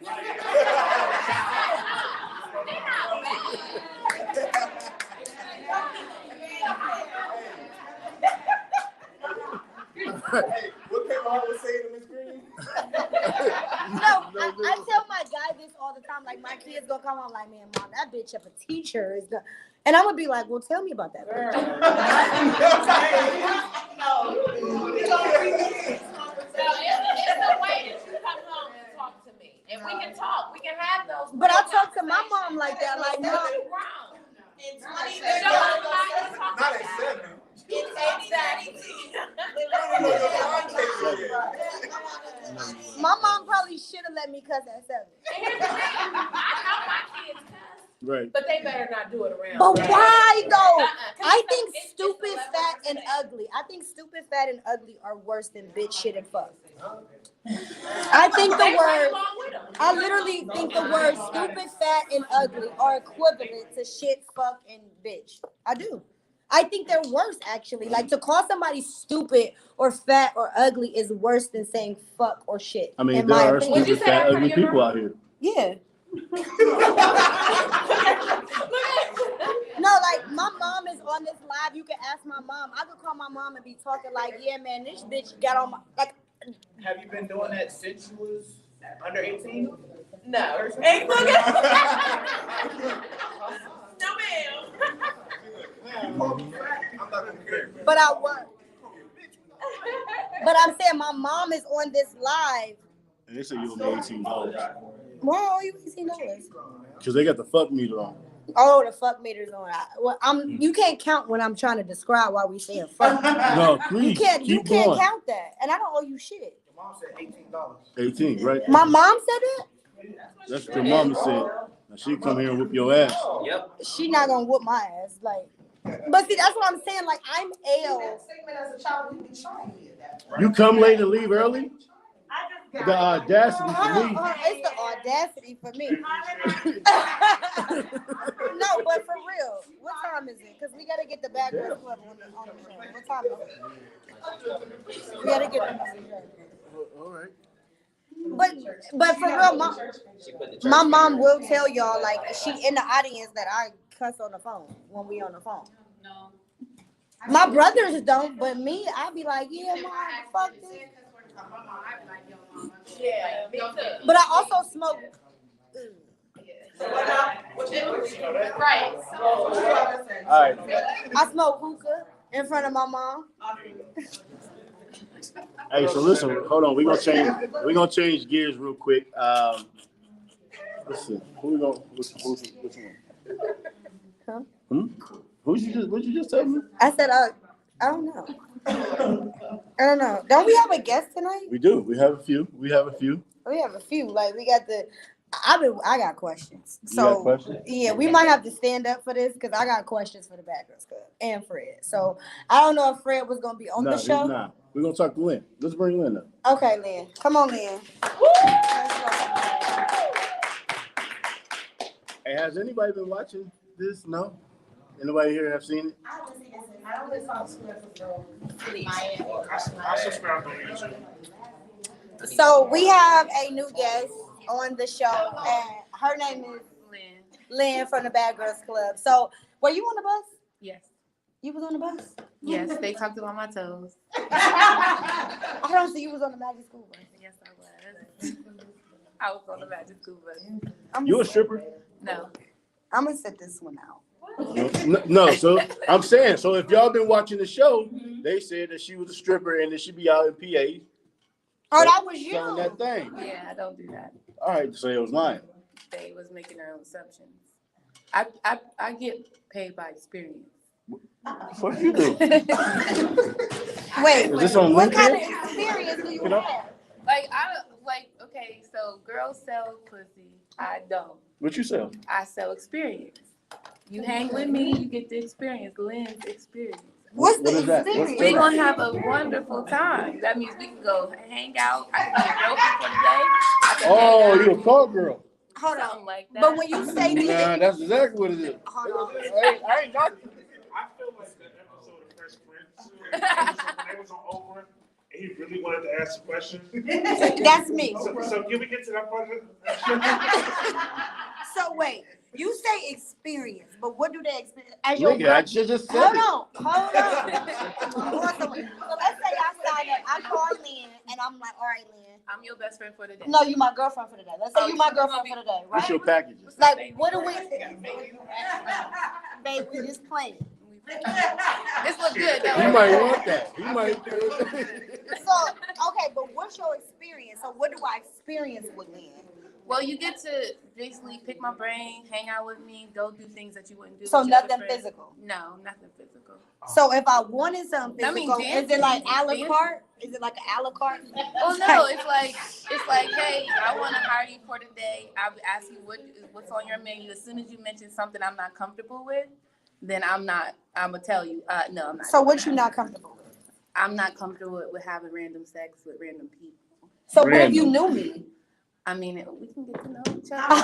Hey, what Kevin Hart was saying to Miss Green? No, I tell my guy this all the time. Like, my kid's gonna come home like, "Man, Mom, that bitch of a teacher is gonna," and I'm gonna be like, "Well, tell me about that bitch." So it's a way that you come home and talk to me. And we can talk. We can have those. But I talk to my mom like that, like, That's "Mom." wrong. In Show 20, us how to talk Not about at it. 7. My mom probably should have let me cuss at 7. And here's the thing. I know my kids cuss, Right. but they better not do it around. But me. why though? 'Cause I think it's stupid, a level fat, of and respect. ugly. I think stupid, fat, and ugly are worse than bitch, shit, and fuck. I think the They right word. along with 'em. I literally think the words stupid, fat, and ugly are equivalent to shit, fuck, and bitch. I do. I think they're worse, actually. Like, to call somebody stupid or fat or ugly is worse than saying fuck or shit. I mean, in there my are opinion. stupid, fat, ugly people out here. Yeah. No, like, my mom is on this live. You can ask my mom. I could call my mom and be talking like, "Yeah, man, this bitch got on my," like, Have you been doing that since you was under 18? No. Hey, look No, ma'am. I'm not gonna care. but I work. But I'm saying my mom is on this live. And they say you owe me $18. Why are you $18? Because they got the fuck meter on. Oh, the fuck meter's on. You can't count when I'm trying to describe why we saying fuck. No, please, You can't keep going. count that. And I don't owe you shit. Your mom said $18. 18, right? My mom said it? That's what your mama said. Now she come here and whoop your ass. Yep. She not gonna whoop my ass. Like, but see, that's what I'm saying. Like, I'm L. You come late and leave early? The audacity for me. It's the audacity for me. No, but for real, what time is it? Because we gotta get the Bad Girls Club on the show. What time is it? We gotta get them on the show. All right. But for real, my mom will tell y'all, like, she in the audience, that I cuss on the phone when we on the phone. No. My brothers don't, but me, I be like, "Yeah, mom, fuck this." Yeah, me too. But I also smoke. Right. All right. I smoke hookah in front of my mom. Hey, so listen, hold on. We're gonna change gears real quick. Listen, who we gonna which one? Huh? What'd you just tell me? I said, I don't know. I don't know. Don't we have a guest tonight? We do. We have a few. We have a few. Like we got I got questions. So You got questions? yeah, we might have to stand up for this because I got questions for the Bad Girls Club and Fred. So I don't know if Fred was gonna be on the show. Nah. We're gonna talk to Lynn. Let's bring Lynn up. Okay, Lynn. Come on, Lynn. Hey, has anybody been watching this? No? Anybody here have seen it? I only saw 2 episodes. I subscribe on YouTube. So we have a new guest on the show, and her name is Lynn from the Bad Girls Club. So were you on the bus? Yes. You was on the bus? Yes, they talked about my toes. I don't see you was on the Magic School Bus. Yes, I was. I was on the Magic School Bus. You a stripper? No. I'm gonna sit this one out. No, so I'm saying, so if y'all been watching the show, they said that she was a stripper and that she be out in PA. Oh, that was you. Selling that thing. Yeah, I don't do that. All right, so it was lying. They was making their own assumptions. I get paid by experience. What you do? Wait, Is this on what LinkedIn? kind of experience do you have? Okay, so girls sell pussy. I don't. What you sell? I sell experience. You hang with me, you get the experience. Lynn's experience. What's What is that? experience? We're gonna have a wonderful time. That means we can go hang out. I can be a girlfriend for the day. I can Oh, hang out, you a call girl. Hold something on. like that. But when you say Nah, this, that's exactly what it is. hold on. I ain't got you. I feel like that episode of Fresh Prince, when they was on Oprah, and he really wanted to ask a question. That's me. So can we get to that part of it? So wait, you say experience, but what do they experience? As your Nigga, I just said hold it. on. So let's say I sign up, I call Lynn, and I'm like, all right, Lynn. I'm your best friend for the day. No, you my girlfriend for the day. Let's say you my girlfriend for the day, What's right? your packages? Like, what do we? Babe, we just playing. This look good, He though. might want that. He might. So, okay, but what's your experience? So, what do I experience with Lynn? Well, you get to basically pick my brain, hang out with me, go do things that you wouldn't do. So with your other nothing friends. physical. No, nothing physical. So, if I wanted something I mean, physical, is it dancing, like a la dancing. carte? Is it like an a la carte? Well, no, it's like, hey, I want to hire you for the day. I would ask you what's on your menu. As soon as you mention something I'm not comfortable with, then I'm gonna tell you, no, I'm not. So, what you not comfortable with? I'm not comfortable with having random sex with random people. So, what if you knew me? I mean, we can get to know each other.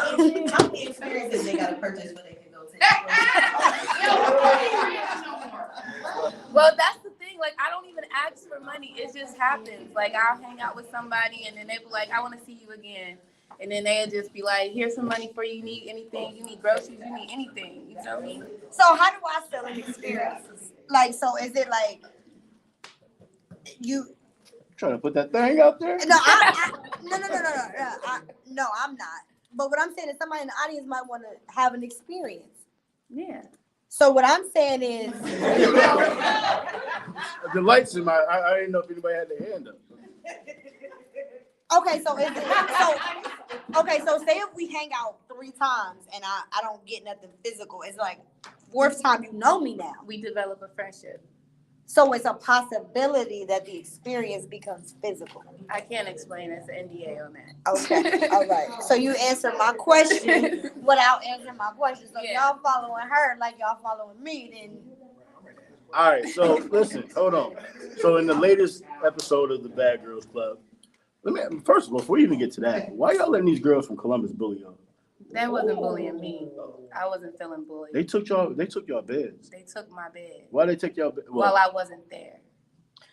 How many experiences they gotta purchase when they can go to Well, that's the thing. Like, I don't even ask for money. It just happens. Like, I'll hang out with somebody, and then they be like, I want to see you again. And then they'll just be like, here's some money for you. You need anything? You need groceries? You need anything? You know what I mean? So, how do I sell an experience? Like, so is it like you? Trying to put that thing out there? No, no, I'm not. But what I'm saying is somebody in the audience might want to have an experience. Yeah. So what I'm saying is, The lights in my. I didn't know if anybody had their hand up. okay, so say if we hang out 3 times and I don't get nothing physical, it's like 4th time you know me now. We develop a friendship. So it's a possibility that the experience becomes physical. I can't explain. It's an NDA on that. Okay, all right. So you answered my question without answering my question. So Yeah. y'all following her like y'all following me, then All right, so listen, hold on. So in the latest episode of the Bad Girls Club, first of all, before we even get to that, why y'all letting these girls from Columbus bully y'all? That wasn't bullying me. I wasn't feeling bullied. They took y'all beds. They took my bed Why they take y'all bed? while I wasn't there.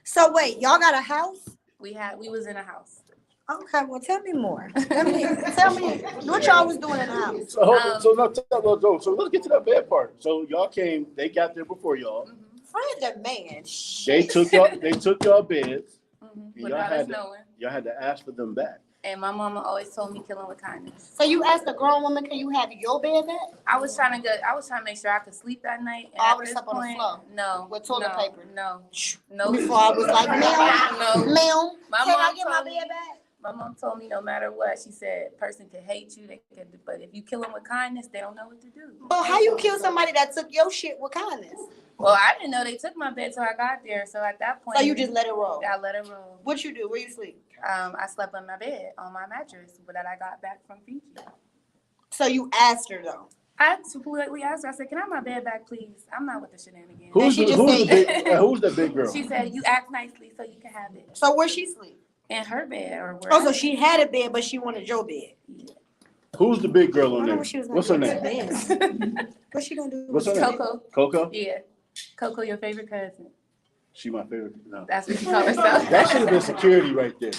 so wait, y'all got a house? We was in a house. Okay, well tell me more. Tell me what y'all was doing in the house. So so let's get to that bad part. So y'all came, they got there before y'all. Fred the man. They took y'all beds. And Without us knowing. y'all had to ask for them back. And my mama always told me killing with kindness. So you asked a grown woman, can you have your bed back? I was trying to make sure I could sleep that night. And I at would this sleep on the point, floor no. with toilet paper. No. No. Before I was like, ma'am, No. ma'am, My can I mom get my told me- bed back? My mom told me no matter what, she said, person can hate you, but if you kill them with kindness, they don't know what to do. But how you kill somebody that took your shit with kindness? Well, I didn't know they took my bed till I got there. So at that point, So you just let it roll? I let it roll. What you do? Where you sleep? I slept on my bed, on my mattress that I got back from Fiji. So you asked her though? I completely asked her, I said, can I have my bed back, please? I'm not with the shenanigans. Who's the big girl? She said, you act nicely so you can have it. So where she sleep? In her bed or where? Oh, so she had a bed, but she wanted your bed. Who's the big girl on I there? know what she was What's her gonna name? do. What's she gonna do? What's her name? Coco. Coco? Yeah. Coco, your favorite cousin. She my favorite. No. That's what she called herself. That should have been security right there.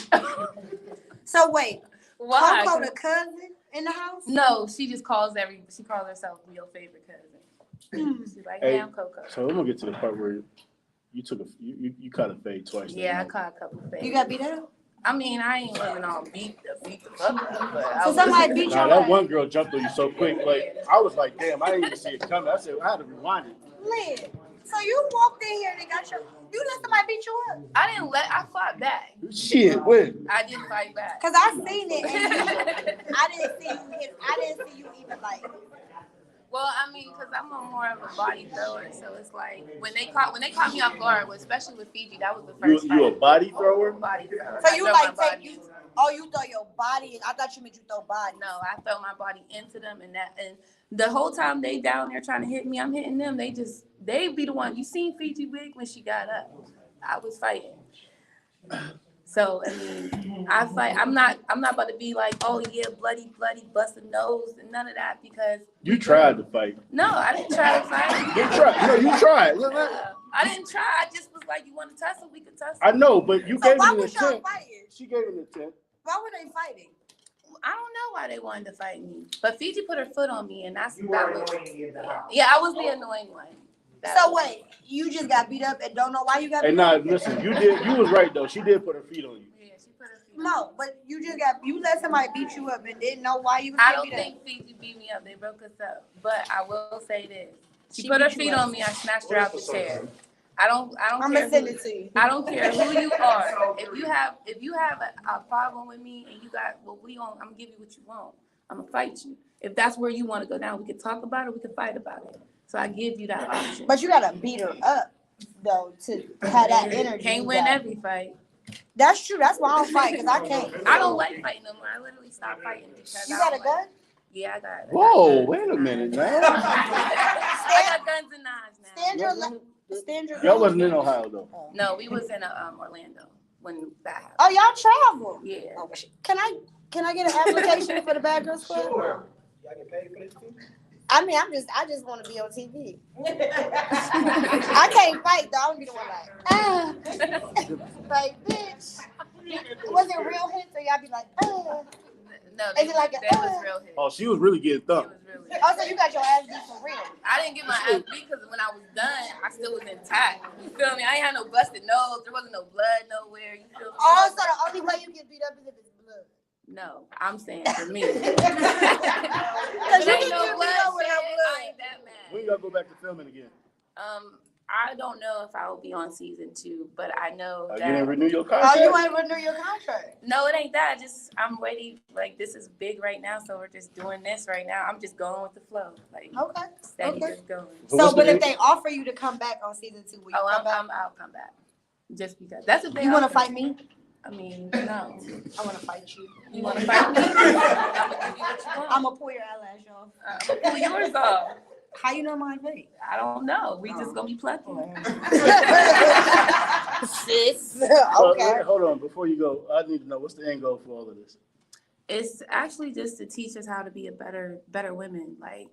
So wait, Why? Coco the cousin in the house? No, she just calls herself your favorite cousin. She's like, Hey, yeah, I'm Coco. So I'm gonna get to the part where you caught a fade twice. Yeah, I caught a couple of things. You got beat up? I mean, I ain't living on beat the fuck up, but I So was- somebody beat Nah, your that ass? one girl jumped on you so quick. Like I was like, damn, I didn't even see it coming. I said I had to rewind it. Lynn, so you walked in here and they got you let somebody beat you up? I fought back. Shit, when? I did fight back. Cause I seen it and I didn't see you even like. Well, I mean, cause I'm more of a body thrower, so it's like when they caught me off guard, especially with Fiji, that was the first You a fight. body thrower? Body thrower. So I you throw like my take body you? into them. Oh, you throw your body? I thought you meant you throw body. No, I throw my body into them, and the whole time they down there trying to hit me, I'm hitting them. They be the one. You seen Fiji Wig when she got up? I was fighting. So I mean, I fight. I'm not about to be like, oh yeah, bloody, bust a nose, and none of that because You tried to fight. no, I didn't try to fight. You tried. No, you tried. Look. I didn't try. I just was like, you want to tussle? We could tussle. I know, but you So gave why me the was y'all intent. fighting? She gave me the intent. Why were they fighting? I don't know why they wanted to fight me, but Fiji put her foot on me, and that was in the house. yeah, I was the annoying one. So wait, you just got beat up and don't know why you got Hey, beat nah, up? listen, you was right though. She did put her feet on you. Yeah, she put her feet on me. No, but you let somebody beat you up and didn't know why you was I getting don't beat up. think Fiji beat me up. They broke us up. But I will say this. She She put her beat you feet up. on me. I snatched her out the chair. I don't I'm care gonna send who, it to you. I don't care who you are. If you have a problem with me and you got I'm gonna give you what you want. I'm gonna fight you. If that's where you want to go down, we can talk about it, we can fight about it. So I give you that option. But you gotta beat her up though to have that energy. Can't you win got. every fight. That's true. That's why I don't fight because I can't. I don't like fighting no more. I literally stopped fighting because You I got don't a gun? like- Yeah, I got it. Whoa, wait a minute, man. I got guns and knives now. Stand your Y'all wasn't in Ohio though. No, we was in Orlando when that happened. Oh, y'all travel. Yeah. Oh, can I get an application for the Bad Girls Club? Sure. Y'all get paid for this too? I mean, I just want to be on TV. I can't fight though. I don't be the one like bitch. Was it real hits or y'all be like, No, Is it like a- that was real hit. Oh, she was really getting It thumped. was really. Oh, so you got your ass beat for real? I didn't get my ass beat because when I was done, I still was intact. You feel me? I ain't had no busted nose. There wasn't no blood nowhere. You feel me? Oh, so the only way you get beat up is if it's blood. No, I'm saying for me. Cause you There can ain't get no beat blood up with no shed. I blood. ain't that mad. When you gotta go back to filming again? I don't know if I will be on season 2, but I know You that. didn't renew your Oh, contract? you ain't renew your contract. No, it ain't that. I'm ready. Like, this is big right now, so we're just doing this right now. I'm just going with the flow. Like, Okay. steady Okay. just going. So So, what's but the- if they offer you to come back on season 2, will you Oh, come back? I'll come back. Just because. That's what they You want to offer. fight me? I mean, no. I want to fight you. You want to fight me? I'm going to give you what you want. I'm gonna pull your eyelash off. I'm going to pull yours off. How you know mine fake? I don't know. We just going to be plucking. Sis. So, Okay. hold on, before you go, I need to know what's the end goal for all of this? It's actually just to teach us how to be a better women. Like,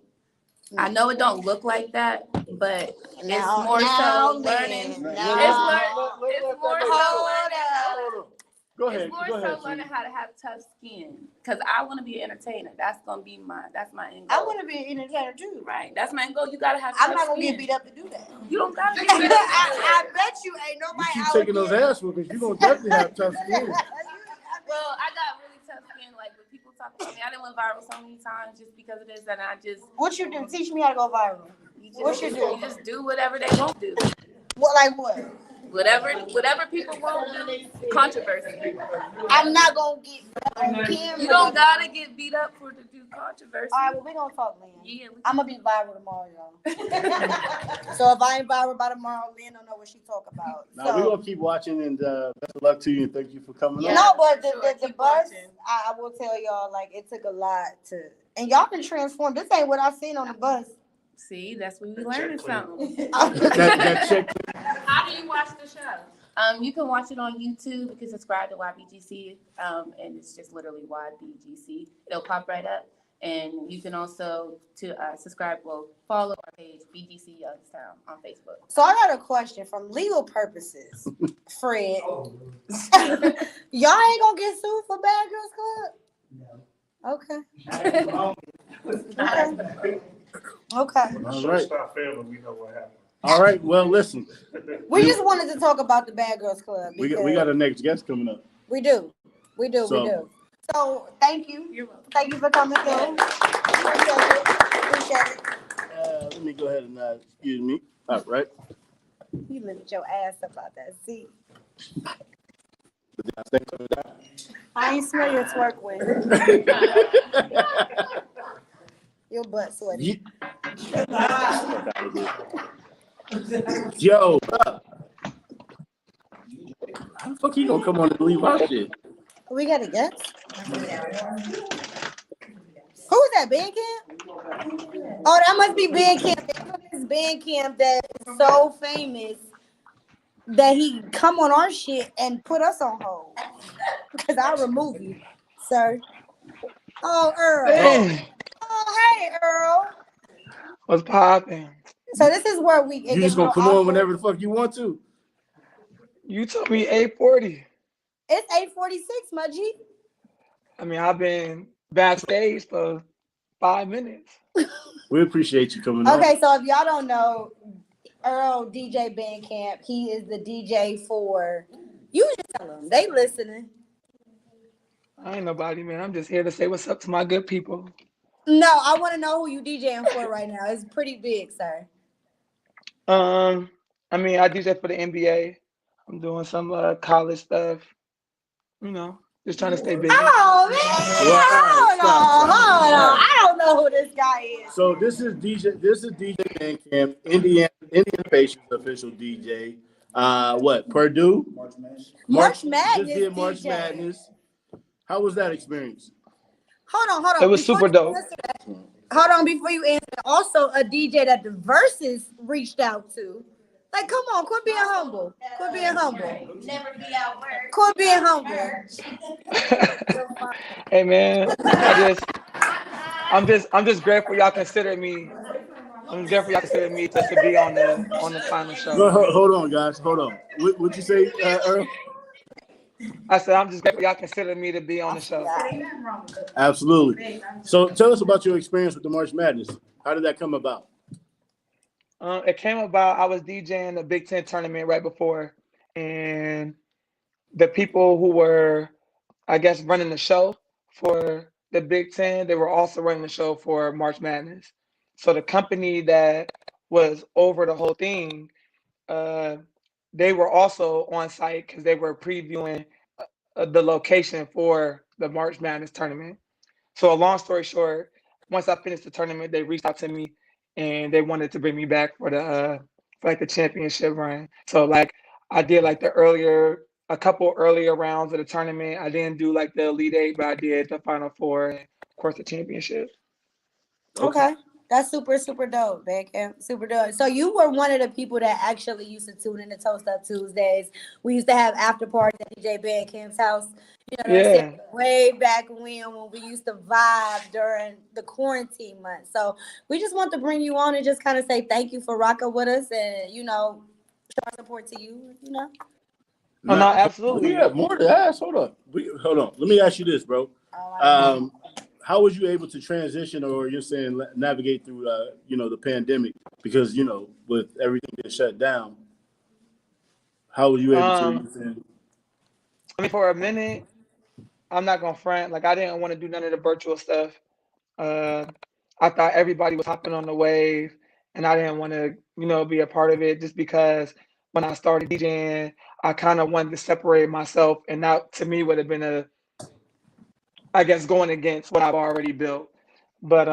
I know it don't look like that, but it's more so learning. It's more so learning. Go ahead. It's more Go ahead. so learning how to have tough skin. Cause I want to be an entertainer. That's gonna be that's my end I goal. want to be an entertainer too. Right. That's my end goal. You gotta have. I'm tough not gonna skin. get beat up to do that. You don't gotta get beat up. I bet you ain't You nobody keep out taking those here. ass whoopings, you're gonna definitely have tough skin. Well, I got really tough I done went viral so many times just because of this, and I just What you do? Teach me how to go viral. What you do? You just do whatever they won't do. What, like what? Whatever people won't do, controversy. I'm not gonna get on camera. You don't gotta get beat up for to do controversy. All right, well, we gonna talk, Lynn. Yeah, I'm gonna be viral tomorrow, y'all. So if I ain't viral by tomorrow, Lynn don't know what she talk about. Now we're gonna keep watching, and best of luck to you, and thank you for coming on. No, but Sure, the keep bus, watching. I will tell y'all, like, it took a lot to, and y'all can transform. This ain't what I seen on the bus. See, that's when you learning something. that check. How do you watch the show? You can watch it on YouTube. You can subscribe to YBGC, and it's just literally YBGC. It'll pop right up, and you can also subscribe. Well, follow our page BGC Youngstown on Facebook. So I got a question from legal purposes, Fred. Y'all ain't gonna get sued for Bad Girls Club? Okay. Okay. All right. Stop filming, we know what happened. All right. Well, listen, We just wanted to talk about the Bad Girls Club. we because got a next guest coming up. We do. We do. So- So thank you. You're welcome. Thank you for coming through. Appreciate it. Let me go ahead and excuse me. All right. You lift your ass up out that seat. I ain't smell your twerk with. Your butt sweaty. Yo, how the fuck he gonna come on and leave our shit? We got a guest. Who's that? Bandcamp? Oh, that must be Bandcamp. This Bandcamp that is so famous that he come on our shit and put us on hold. Because I'll remove you, sir. Oh, Earl. Hey, Oh, hey, Earl. what's poppin'? So this is where we. You just gonna come on whenever the fuck you want to. You told me 8:40. It's 8:46, my G. I mean, I've been backstage for 5 minutes. We appreciate you coming on. Okay, so if y'all don't know, Earl DJ Bandcamp, he is the DJ for. You just tell them they listening. I ain't nobody, man. I'm just here to say what's up to my good people. No, I want to know who you DJing for right now. It's pretty big, sir. I mean, I DJ for the NBA. I'm doing some college stuff. You know, just trying to stay busy. Oh man, hold on. I don't know who this guy is. So this is DJ Bandcamp, Indiana Patients official DJ. What, Purdue? March Madness. Just did March DJ. Madness. How was that experience? Hold on. It was Before super you dope. answer that, hold on, before you answer, also a DJ that the Versus reached out to. Like, come on, quit being humble. Quit being humble. Never be out work. Quit being humble. Hey, man, I'm just grateful y'all consider me. I'm grateful y'all consider me to be on the final show. Hold on, guys. Hold on. What'd you say, Earl? I said I'm just grateful y'all consider me to be on the show. Absolutely. So tell us about your experience with the March Madness. How did that come about? It came about, I was DJing the Big Ten tournament right before, and the people who were, I guess, running the show for the Big Ten, they were also running the show for March Madness. So the company that was over the whole thing, they were also on site because they were previewing the location for the March Madness tournament. So a long story short, once I finished the tournament, they reached out to me and they wanted to bring me back for the championship run. So like I did like a couple earlier rounds of the tournament. I didn't do like the Elite Eight, but I did the Final Four and of course the championship. Okay. That's super, super dope, Bandcamp. Super dope. So you were one of the people that actually used to tune in to Toast Up Tuesdays. We used to have after parties at DJ Bandcamp's house. You know what I'm saying? Way back when we used to vibe during the quarantine months. So we just want to bring you on and just kind of say thank you for rocking with us and, you know, show our support to you, you know? Oh, no, absolutely. We have more to ask. Hold on. Let me ask you this, bro. How was you able to transition, or you're saying navigate through, the pandemic? Because, with everything being shut down, how were you able to? I mean, for a minute, I'm not gonna front. Like I didn't want to do none of the virtual stuff. Uh, I thought everybody was hopping on the wave, and I didn't want to, be a part of it just because when I started DJing, I kind of wanted to separate myself, and that to me would have been I guess, going against what I've already built. But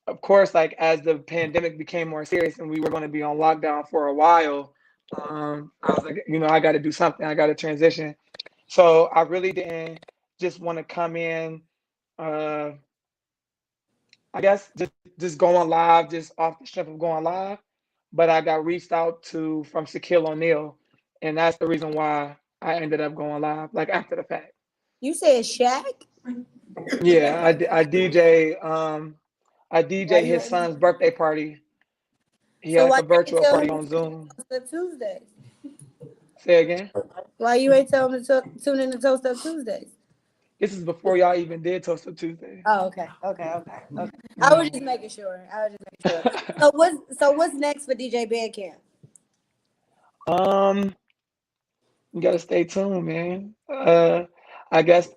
of course, like as the pandemic became more serious and we were going to be on lockdown for a while, I was like, I got to do something. I got to transition. So I really didn't just want to come in. Uh, I guess just going live, just off the strength of going live. But I got reached out to from Shaquille O'Neal, and that's the reason why I ended up going live, like after the fact. You said Shaq? Yeah, I DJ Why you his ain't son's birthday party. He had So like why a you ain't virtual tell party him on Zoom. to Tuesdays? Say again. Why you ain't tell him to tune in to Toast Up Tuesdays? This is before y'all even did Toast Up Tuesday. Oh, okay. I was just making sure. So what's next for DJ Bandcamp? You gotta stay tuned, man. I guess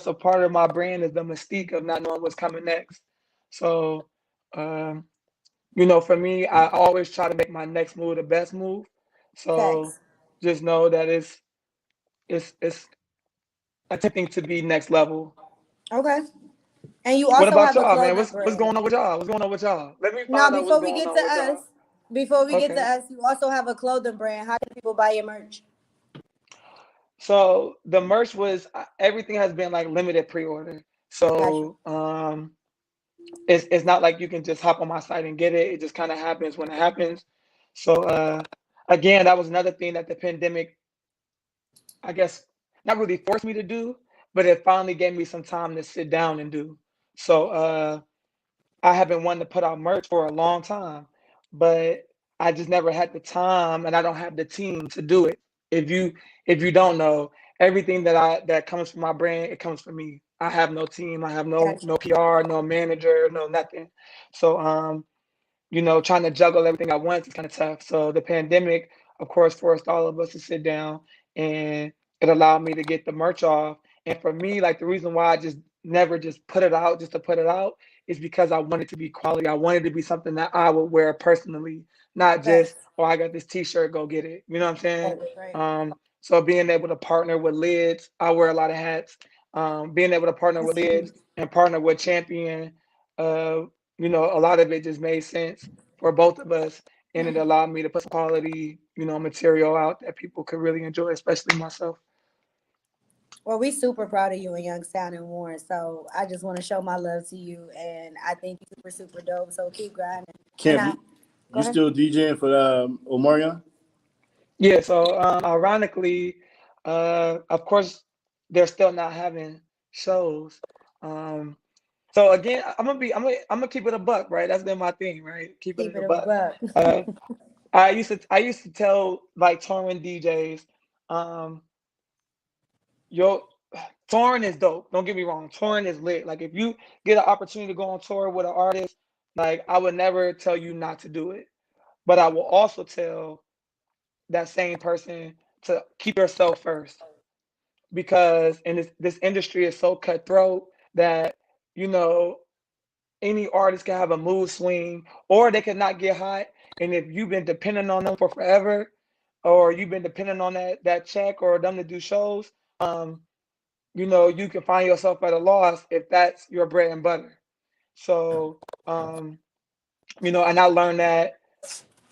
a part of my brand is the mystique of not knowing what's coming next. So, for me, I always try to make my next move the best move. So Facts. just know that it's attempting to be next level. Okay. And you What also about have a y'all, man? clothing What's brand. going on with y'all? What's going on with y'all? Let me Now, find out what's going on with y'all. before we get to Okay. us, you also have a clothing brand. How can people buy your merch? So the merch was everything has been like limited pre-order. Gotcha. So it's not like you can just hop on my site and get it. It just kind of happens when it happens. So again, that was another thing that the pandemic, I guess, not really forced me to do, but it finally gave me some time to sit down and do. So I have been wanting to put out merch for a long time, but I just never had the time, and I don't have the team to do it. If you don't know, everything that comes from my brand, it comes from me. I have no team. I have no Gotcha. no PR, no manager, no nothing. So trying to juggle everything at once is kind of tough. So the pandemic, of course, forced all of us to sit down, and it allowed me to get the merch off. And for me, like the reason why I just never just put it out just to put it out is because I wanted to be quality. I wanted to be something that I would wear personally, not just, Facts. oh, I got this T-shirt, go get it. You know what I'm saying? Right. So being able to partner with Lids, I wear a lot of hats. Being able to partner with Lids and partner with Champion, a lot of it just made sense for both of us, and it allowed me to put some quality, material out that people could really enjoy, especially myself. Well, we super proud of you and Young Sound and Warren. So I just want to show my love to you, and I think you're super dope. So keep grinding. Camp, you still DJing for Omarion? Yeah. So ironically, of course, they're still not having shows. So again, I'm gonna keep it a buck, right? That's been my thing, right? Keep it a buck. I used to tell like touring DJs, yo, touring is dope. Don't get me wrong, touring is lit. Like if you get an opportunity to go on tour with an artist, like I would never tell you not to do it. But I will also tell that same person to keep yourself first, because in this industry is so cutthroat that you know any artist can have a mood swing, or they could not get hot. And if you've been depending on them for forever, or you've been depending on that check or them to do shows, you can find yourself at a loss if that's your bread and butter. So, and I learned that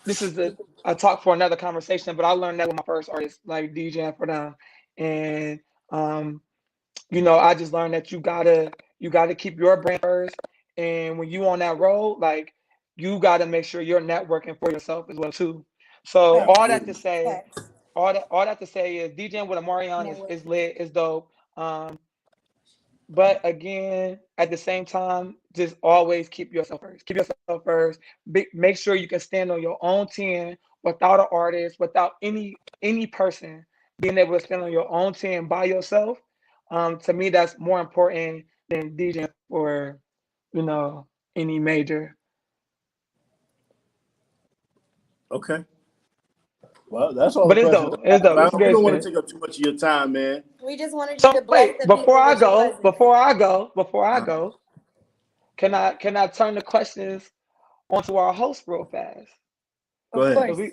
this is a talk for another conversation, but I learned that with my first artist, like DJing for them. And I just learned that you gotta keep your brand first. And when you on that road, like you gotta make sure you're networking for yourself as well too. So all that to say, is DJing with Omarion is lit, is dope. But again, at the same time, just always keep yourself first. Keep yourself first. Make sure you can stand on your own 10 without an artist, without any person. Being able to stand on your own 10 by yourself. To me, that's more important than DJing for, any major. Okay. Well, that's all. But the it's questions dope. I have. It's dope. I It's don't, good we don't want experience. to take up too much of your time, man. We just wanted you So to bless wait, the people before I with your go, presence. can I turn the questions onto our host real fast? Go Of ahead. course.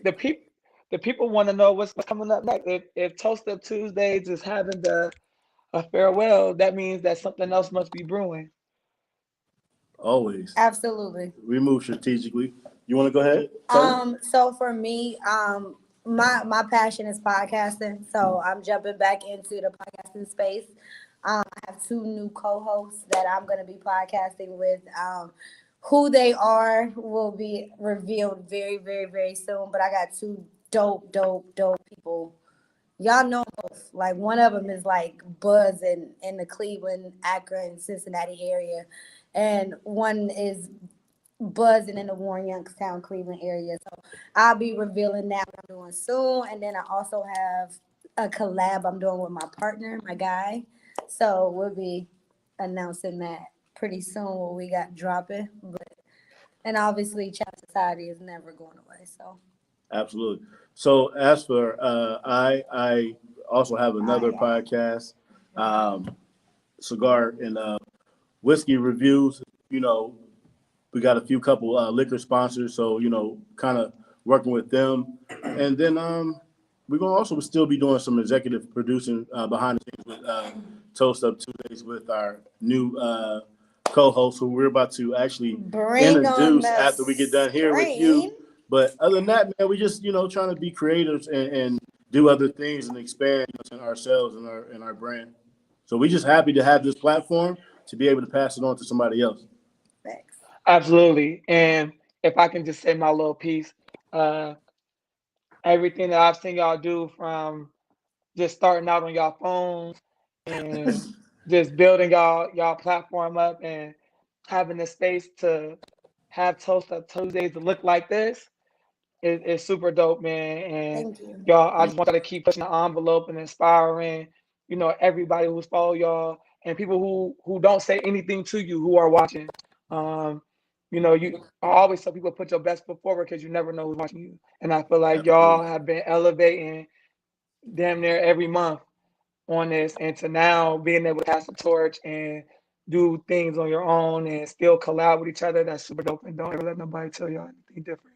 The people want to know what's coming up next. If Toast Up Tuesdays is having a farewell, that means that something else must be brewing. Always. Absolutely. We move strategically. You want to go ahead? Tell them? So for me, my passion is podcasting. So I'm jumping back into the podcasting space. I have 2 new co-hosts that I'm going to be podcasting with. Who they are will be revealed very, very, very soon. But I got 2 dope people. Y'all know both. Like one of them is like buzzing in the Cleveland, Akron, Cincinnati area. And one is buzzing in the Warren Youngstown, Cleveland area. So I'll be revealing that I'm doing soon. And then I also have a collab I'm doing with my partner, my guy. So we'll be announcing that pretty soon when we got dropping. And obviously Child Society is never going away. So Absolutely. So as for I also have another podcast, Cigar and Whiskey Reviews. You know, we got a few couple liquor sponsors, so you know, kind of working with them. And then we're gonna also still be doing some executive producing behind the scenes with Toast Up Tuesdays with our new co-host, who we're about to actually introduce after we get done here with you. But other than that, man, we just, you know, trying to be creative and do other things and expand ourselves and our brand. So we're just happy to have this platform to be able to pass it on to somebody else. thanks. Absolutely. And if I can just say my little piece, everything that I've seen y'all do, from just starting out on y'all phones and just building y'all platform up and having the space to have Toast Up Tuesdays to look like this is super dope, man. And Thank you. y'all, I just want to keep pushing the envelope and inspiring, you know, everybody who's follow y'all and people who don't say anything to you who are watching. You know, I always tell people, put your best foot forward because you never know who's watching you. And I feel like y'all have been elevating damn near every month on this, and to now being able to pass the torch and do things on your own and still collab with each other, that's super dope. And don't ever let nobody tell y'all anything different.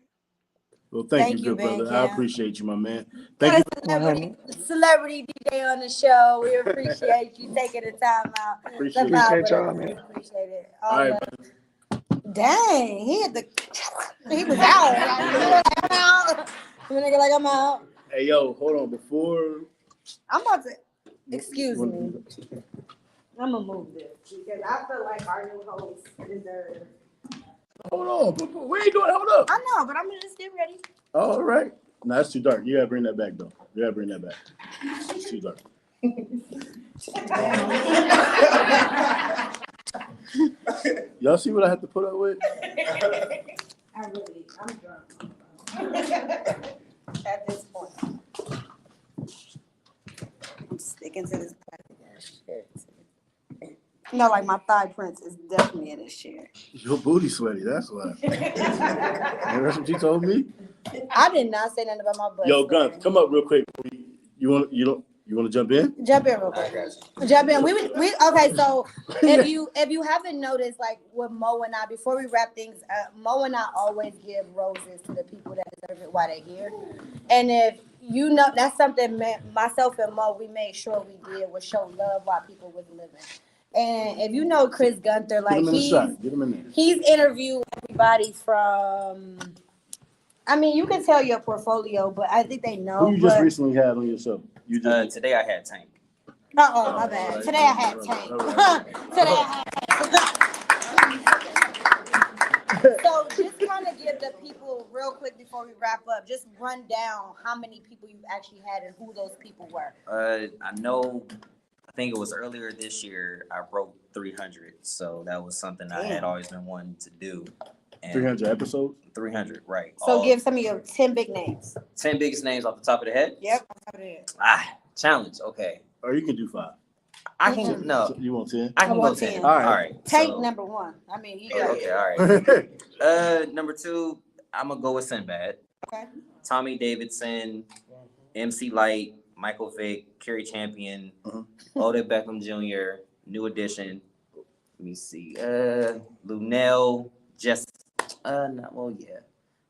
Well, thank you, good brother. I appreciate you, my man. Thank you. Celebrity DJ on the show. We appreciate you taking the time out. Appreciate y'all, man. Appreciate it. All right. Dang, he was out. You nigga like I'm out. Hey, yo, hold on. Before I'm about to, excuse me. I'm gonna move this because I feel like our new host deserves. Hold on. We ain't doing it. Hold up. I know, but I'm gonna just get ready. All right. No, that's too dark. You gotta bring that back, though. You gotta bring that back. It's too dark. Y'all see what I have to put up with? I'm drunk. At this point. I'm sticking to this plastic ass shirt. No, like my thigh prints is definitely in this shirt. Your booty sweaty, that's why. That's what you told me? I did not say nothing about my butt. Yo, Gun, come up real quick. You want to jump in? Jump in real quick. Jump in. We okay. So if you haven't noticed, like with Mo and I, before we wrap things up, Mo and I always give roses to the people that deserve it while they're here. And if you know, that's something myself and Mo we made sure we did, was show love while people was living. And if you know Chris Gunther, like he's interviewed everybody from. I mean, you can tell your portfolio, but I think they know. Who you just recently had on your show? You just today I had Tank. My bad. Right. Today I had Tank. Today I had Tank. So just kind of give the people real quick before we wrap up, just run down how many people you've actually had and who those people were. I think it was earlier this year, I broke 300. So that was something I had always been wanting to do. 300 episodes? 300, right. So give some of your 10 big names. 10 biggest names off the top of the head? Yep, off the top of the head. Challenge, okay. Or you can do 5. I can, no. So you want 10? I can go 10. All right. Tank number 1. I mean, you got okay, all right. Number 2, I'm going to go with Sinbad. Okay. Tommy Davidson, MC Light, Michael Vick, Kerry Champion, Odell Beckham Jr., New Edition. Let me see. Lunel,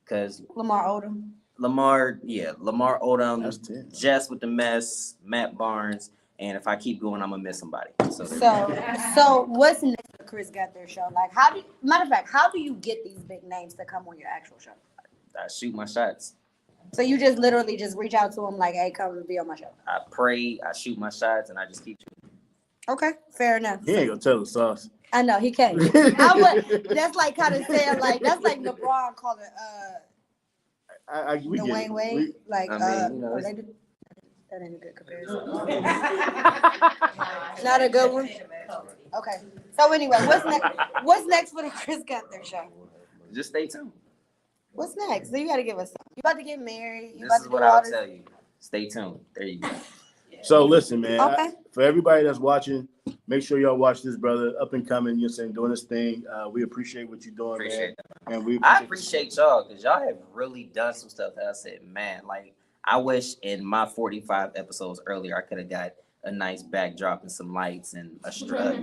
because Lamar Odom. Lamar Odom, That's 10. Jess with the mess, Matt Barnes, and if I keep going, I'm gonna miss somebody. So what's next for Chris Gunther show? Like, matter of fact, how do you get these big names to come on your actual show? I shoot my shots. So you just literally just reach out to them like, hey, come and be on my show. I pray, I shoot my shots, and I just keep shooting. Okay, fair enough. He ain't gonna tell the sauce. I know he can't. That's like kind of saying like that's like LeBron calling We Dwayne get Wade. it. Like I mean, that ain't a good comparison. Not a good one. Okay. So anyway, what's next for the Chris Gunther show? Just stay tuned. What's next? So you gotta give us something. You about to get married. You This about is to what do all I'll this. tell you. Stay tuned. There you go. So listen, man. Okay. For everybody that's watching, make sure y'all watch this brother up and coming. You're saying doing this thing. We appreciate what you're doing, Appreciate man. And we I appreciate y'all because y'all have really done some stuff that I said, man, like I wish in my 45 episodes earlier I could have got a nice backdrop and some lights and a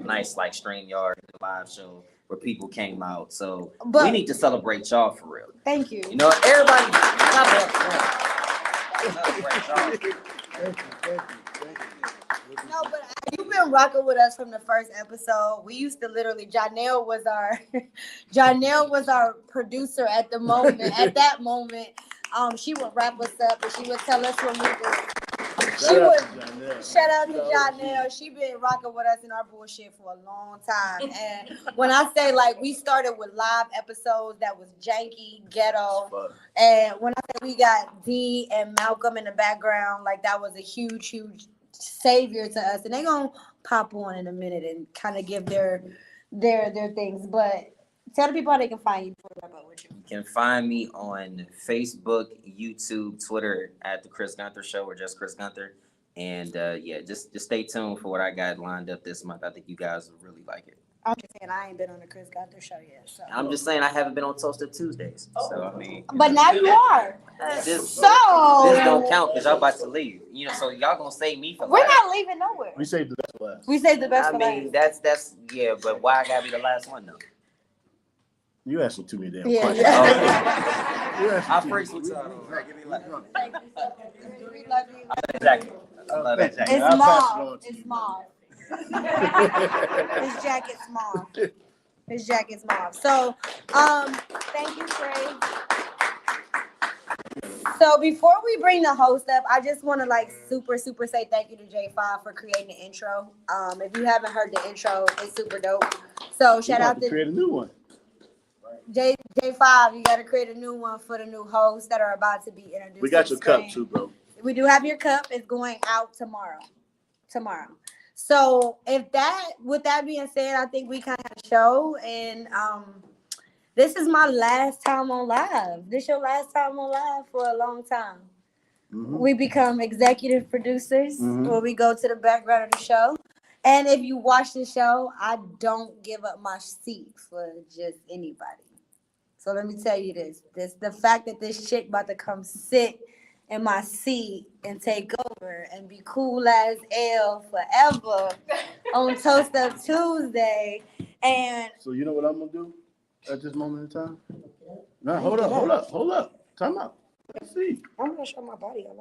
nice like StreamYard live show where people came out. So we need to celebrate y'all for real. Thank you. You know, everybody celebrate y'all. No, but you've been rocking with us from the first episode. We used to literally, Janelle was our producer at the moment. At that moment, she would wrap us up and she would tell us when we were. Shout out to Janelle. She been rocking with us in our bullshit for a long time. And when I say like we started with live episodes that was janky, ghetto, and when I say we got D and Malcolm in the background, like that was a huge savior to us. And they're gonna pop on in a minute and kind of give their things. But tell the people how they can find you before we wrap up with you. You can find me on Facebook, YouTube, Twitter at the Chris Gunther Show or just Chris Gunther. And just stay tuned for what I got lined up this month. I think you guys will really like it. I'm just saying I ain't been on the Chris Gunther show yet. So I'm just saying I haven't been on Toasted Tuesdays. So I mean, but now you are. this So don't count because y'all about to leave. You know, so y'all gonna save me for we're last. not leaving nowhere. We saved the best for last. We saved the best I for mean, last. that's yeah, but why I gotta be the last one though? You asking too many damn Yeah, questions. yeah. You asking I too freaks many- with y'all. Give me like, Thank you so much. We love you. I love that jacket. I love that jacket. It's I'll pass it mauve. on to It's you. mauve. His jacket's mauve. His jacket's mauve. So, thank you, Trey. So before we bring the host up, I just want to like super say thank you to J5 for creating the intro. If you haven't heard the intro, it's super dope. So shout out to create a new one. J5. You got to create a new one for the new hosts that are about to be introduced. We got to your the cup screen. too, bro. We do have your cup. It's going out tomorrow. So with that being said, I think we kind of show and this is my last time on live. This your last time on live for a long time. Mm-hmm. We become executive producers Mhm. where we go to the background of the show. And if you watch the show, I don't give up my seat for just anybody. So let me tell you this. The fact that this chick about to come sit in my seat and take over and be cool as L forever on Toast Up Tuesday. And So you know what I'm gonna do at this moment in time? No, hold up. Time out. Let's see. I'm gonna show my body. You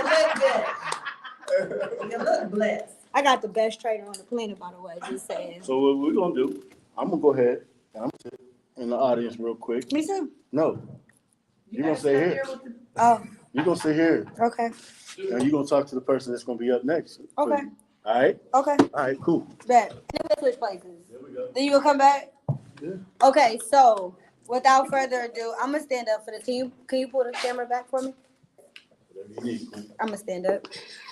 look good. You look blessed. I got the best trainer on the planet, by the way. Just saying. So what we're gonna do? I'm gonna go ahead and I'm gonna sit in the audience real quick. Me too. No, you're gonna stay here. Oh, You're gonna sit here, okay. and you're gonna talk to the person that's gonna be up next. Okay. All right. Okay. All right. Cool. Bet. And then we'll switch places. There we go. Then you gonna come back? Yeah. Okay, so without further ado, I'm gonna stand up for the team. Can you pull the camera back for me? Whatever you need. I'm gonna stand up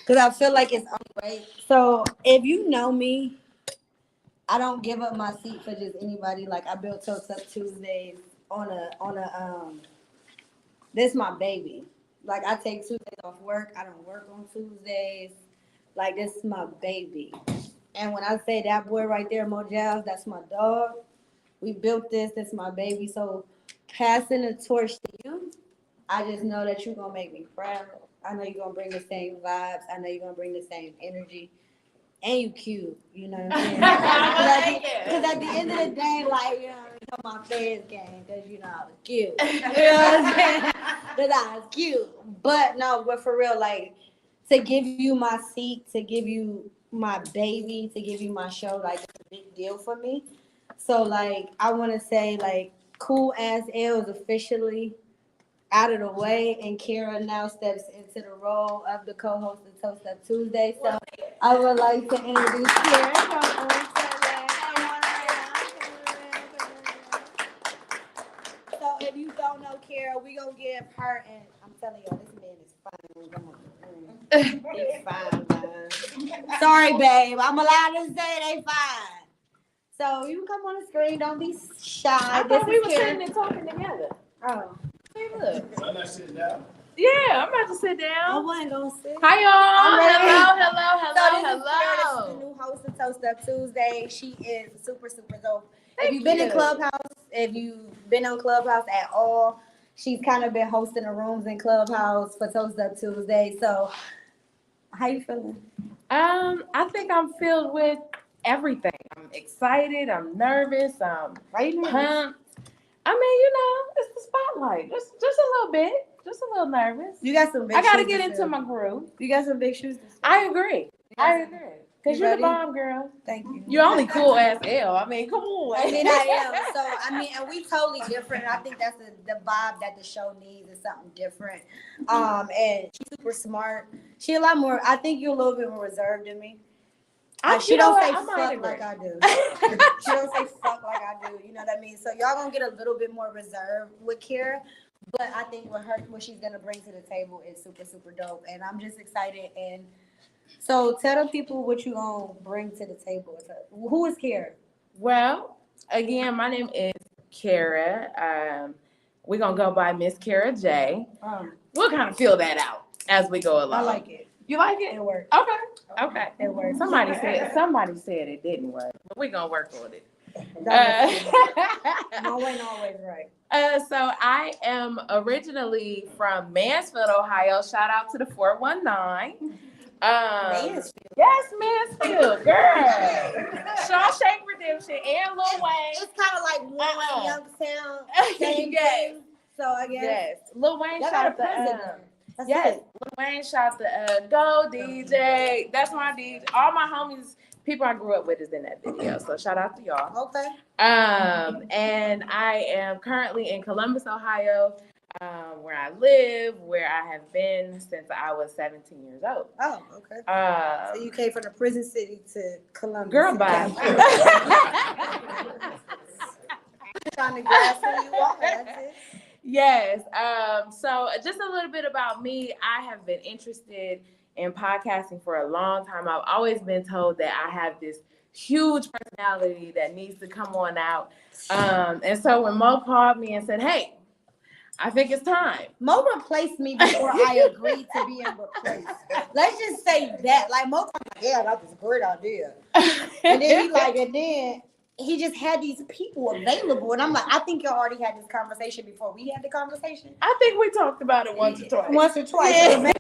because I feel like it's only right. So if you know me, I don't give up my seat for just anybody. Like I built Toast Up Tuesdays on a this my baby. Like I take Tuesdays off work. I don't work on Tuesdays. Like this is my baby. And when I say that boy right there, Mojals, that's my dog. We built this. That's my baby. So passing the torch to you, I just know that you're gonna make me proud. I know you're gonna bring the same vibes. I know you're gonna bring the same energy. And you cute, you know what I'm saying? Because at the end of the day, like, you know, it's my fans game, because, you know, I was cute. You know what I'm saying? Because I was cute. But no, but for real, like, to give you my seat, to give you my baby, to give you my show, like, it's a big deal for me. So, like, I want to say, like, Cool Ass L is officially out of the way, and Kara now steps into the role of the co-host of Toast Up Tuesday. So I would like to introduce Kara. So if you don't know Kara, we gonna give her, and I'm telling y'all, this man is fine. He's fine, man. Sorry, babe. I'm allowed to say they fine. So you can come on the screen. Don't be shy. I thought we were sitting and talking together. Oh. Hey, look. I'm not sitting down. Yeah, I'm about to sit I down. wasn't gonna sit. Hi, y'all. So this is Kara, this is Hello. the new host of Toast Up Tuesday. She is super dope. If Thank you've been in you. Clubhouse, if you've been on Clubhouse at all, she's kind of been hosting the rooms in Clubhouse for Toast Up Tuesday. So, how you feeling? I think I'm filled with everything. I'm excited. I'm nervous. I'm pumped. I mean, you know, it's the spotlight. Just a little bit. Just a little nervous. You got some big I gotta shoes get to into fill. my groove. You got some big shoes to fill. I agree. I agree. Cause You you're the ready? bomb, girl. Thank you. You're only cool as L. I mean, come on. I mean, I am. So, I mean, and we totally different. I think that's the vibe that the show needs is something different. And she's super smart. She a lot more, I think you're a little bit more reserved than me. She don't say fuck like I do. She don't say fuck like I do. You know what I mean? So y'all gonna get a little bit more reserved with Kara. But I think what she's gonna bring to the table is super dope. And I'm just excited. And so tell the people what you gonna bring to the table. Who is Kara? Well, again, my name is Kara. We're gonna go by Miss Kara J. We'll kind of feel that out as we go along. I like it. You like it? It works. Okay. It works. Somebody said it didn't work, but we're gonna work on it. No way, always right. So I am originally from Mansfield, Ohio. Shout out to the 419. Mansfield. Yes, Mansfield, girl. Shawshank Redemption and Lil Wayne. It's kind of like Warren, Youngstown, same Yes. thing. So I guess. Yes, Lil Wayne Y'all got a shot the. president. That's Yes, it. Lil Wayne shot the Go DJ. That's my DJ. All my homies, people I grew up with, is in that video. So shout out to y'all. Okay. And I am currently in Columbus, Ohio, where I live, where I have been since I was 17 years old. Oh, okay. So you came from the prison city to Columbus. Girl, bye. Trying to grasp who you are. That's it. Yes. So just a little bit about me. I have been interested in podcasting for a long time. I've always been told that I have this huge personality that needs to come on out. And so when Mo called me and said, hey, I think it's time. Mo replaced me before I agreed to being replaced. Let's just say that. Like, Mo was like, yeah, that's a great idea. And then he just had these people available. And I'm like, I think y'all already had this conversation before we had the conversation. I think we talked about it once or twice. Yeah.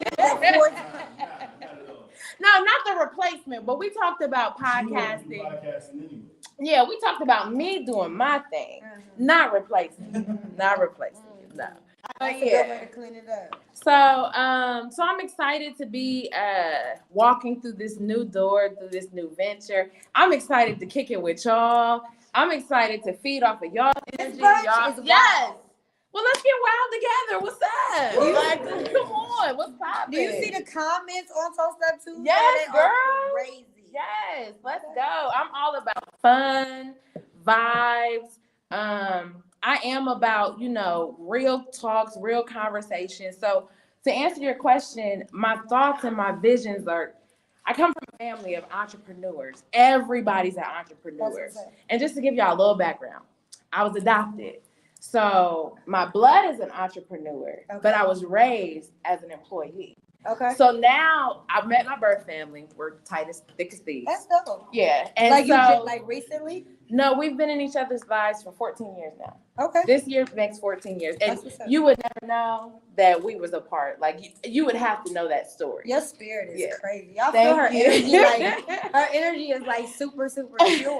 No, not the replacement, but we talked about podcasting. Yeah, we talked about me doing my thing, not replacing you. No. That's a good way to clean it up. So I'm excited to be walking through this new door, through this new venture. I'm excited to kick it with y'all. I'm excited to feed off of y'all energy. Y'all. Yes. Well, let's get wild together. What's up? Come on. What's poppin'? Do you see the comments on Toast Up Tuesday? Yes, They are girl. crazy. Yes, let's go. I'm all about fun, vibes. I am about, real talks, real conversations. So to answer your question, my thoughts and my visions are, I come from a family of entrepreneurs. Everybody's an entrepreneur. And just to give y'all a little background, I was adopted. So my blood is an entrepreneur, but I was raised as an employee. Okay. So now I've met my birth family. We're tight as thick as thieves. That's dope. Yeah. And Like so, you just like recently? no, we've been in each other's lives for 14 years now. Okay. This year makes 14 years. And That's what's up. you would never know that we was apart. Like you would have to know that story. Your spirit is Yeah. crazy. Y'all Thank feel her you. energy like her energy is like super pure.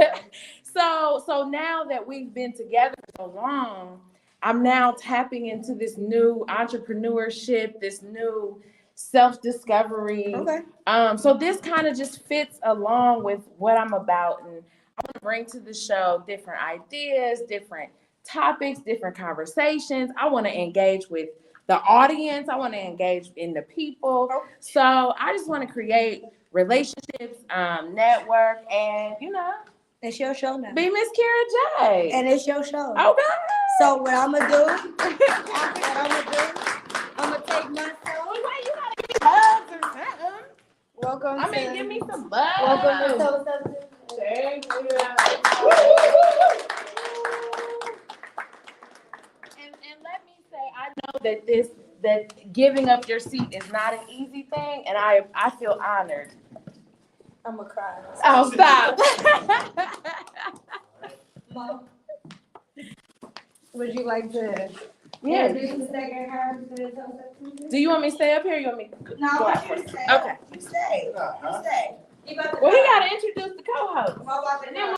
So now that we've been together so long, I'm now tapping into this new entrepreneurship, this new self-discovery. Okay. So this kind of just fits along with what I'm about, and I want to bring to the show different ideas, different topics, different conversations. I want to engage with the audience. I want to engage in the people. So I just want to create relationships, network, and It's your show now. be Miss Kira J. And it's your show. Okay. So what I'm gonna do, I'm gonna take myself. Why you gotta give me hugs or something? Welcome. I mean, to, give me some love. welcome to Toast Up Tuesday. Thank you. And let me say, I know that giving up your seat is not an easy thing, and I feel honored. I'm gonna cry. Oh, stop. Mom, would you like to Yeah. introduce the second half to the Toast Up Tuesday? Do you want me to stay up here or you want me to No, go I out want you first? to stay. Okay. You stay. You stay. You about to Well, he cry. got to introduce the co-host. Mo about to cry.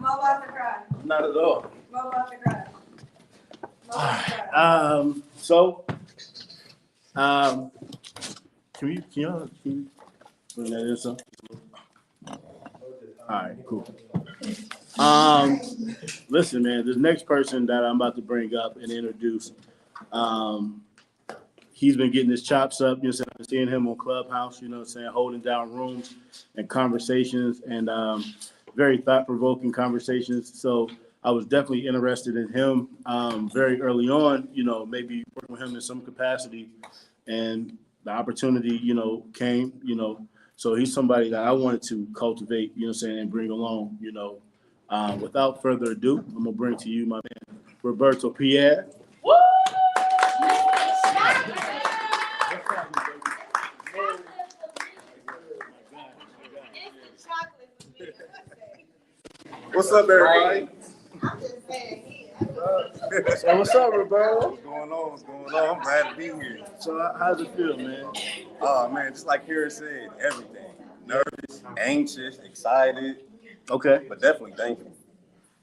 Mo about to cry. Not at all. Mo about to cry. Mo about to cry. So, can you bring that in some? All right, cool. Listen, man, this next person that I'm about to bring up and introduce, he's been getting his chops up, you know what I'm saying? I've been seeing him on Clubhouse, you know what I'm saying, holding down rooms and conversations and very thought-provoking conversations. So I was definitely interested in him very early on, you know, maybe working with him in some capacity. And the opportunity, you know, came, you know. So he's somebody that I wanted to cultivate, you know what I'm saying, and bring along, you know. Without further ado, I'm going to bring to you my man, Roberto Pierre. Woo! What's up, everybody? I'm just saying. So what's up, Roberto? What's going on? What's going on? I'm glad to be here. So how's it feel, man? Oh man, just like Kira said, everything. Nervous, anxious, excited, Okay. but definitely thankful.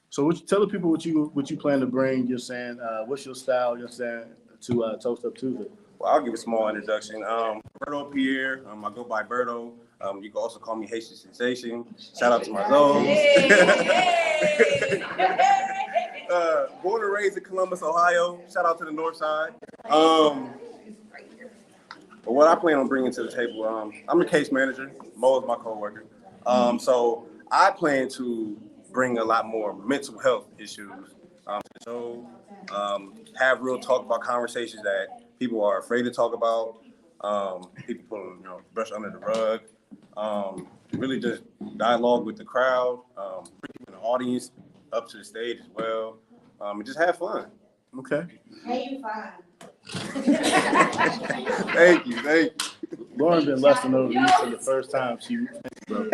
So tell the people what you plan to bring, you're saying, what's your style, you're saying, to Toast Up Tuesday? Well, I'll give a small introduction. Berto Pierre. I go by Berto. You can also call me Haitian Sensation. Shout out to my zones. Born and raised in Columbus, Ohio. Shout out to the North Side. But what I plan on bringing to the table, I'm the case manager. Mo is my coworker. So I plan to bring a lot more mental health issues to the show. Have real talk about conversations that people are afraid to talk about. People putting, brush under the rug. Really just dialogue with the crowd, bring the audience up to the stage as well, and just have fun. Okay. Hey, you fine. Thank you. Lauren been lusting over you for the first time she bro.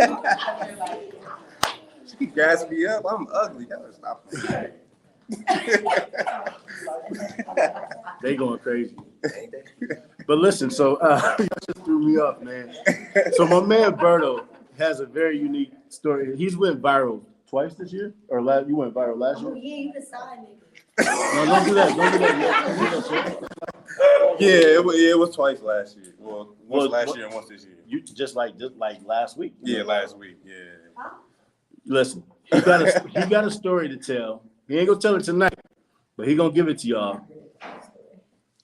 She gassed me up. I'm ugly. Gotta stop. They going crazy. But listen, so you just threw me off, man. So my man Berto has a very unique story. He's went viral twice this year, or you went viral last year. Yeah, you the side nigga. No, don't do that. Don't do that. Yeah, it was twice last year. Well, once last year and once this year. You just like last week. Yeah, last week. Yeah. Listen, he got a story to tell. He ain't gonna tell it tonight, but he gonna give it to y'all.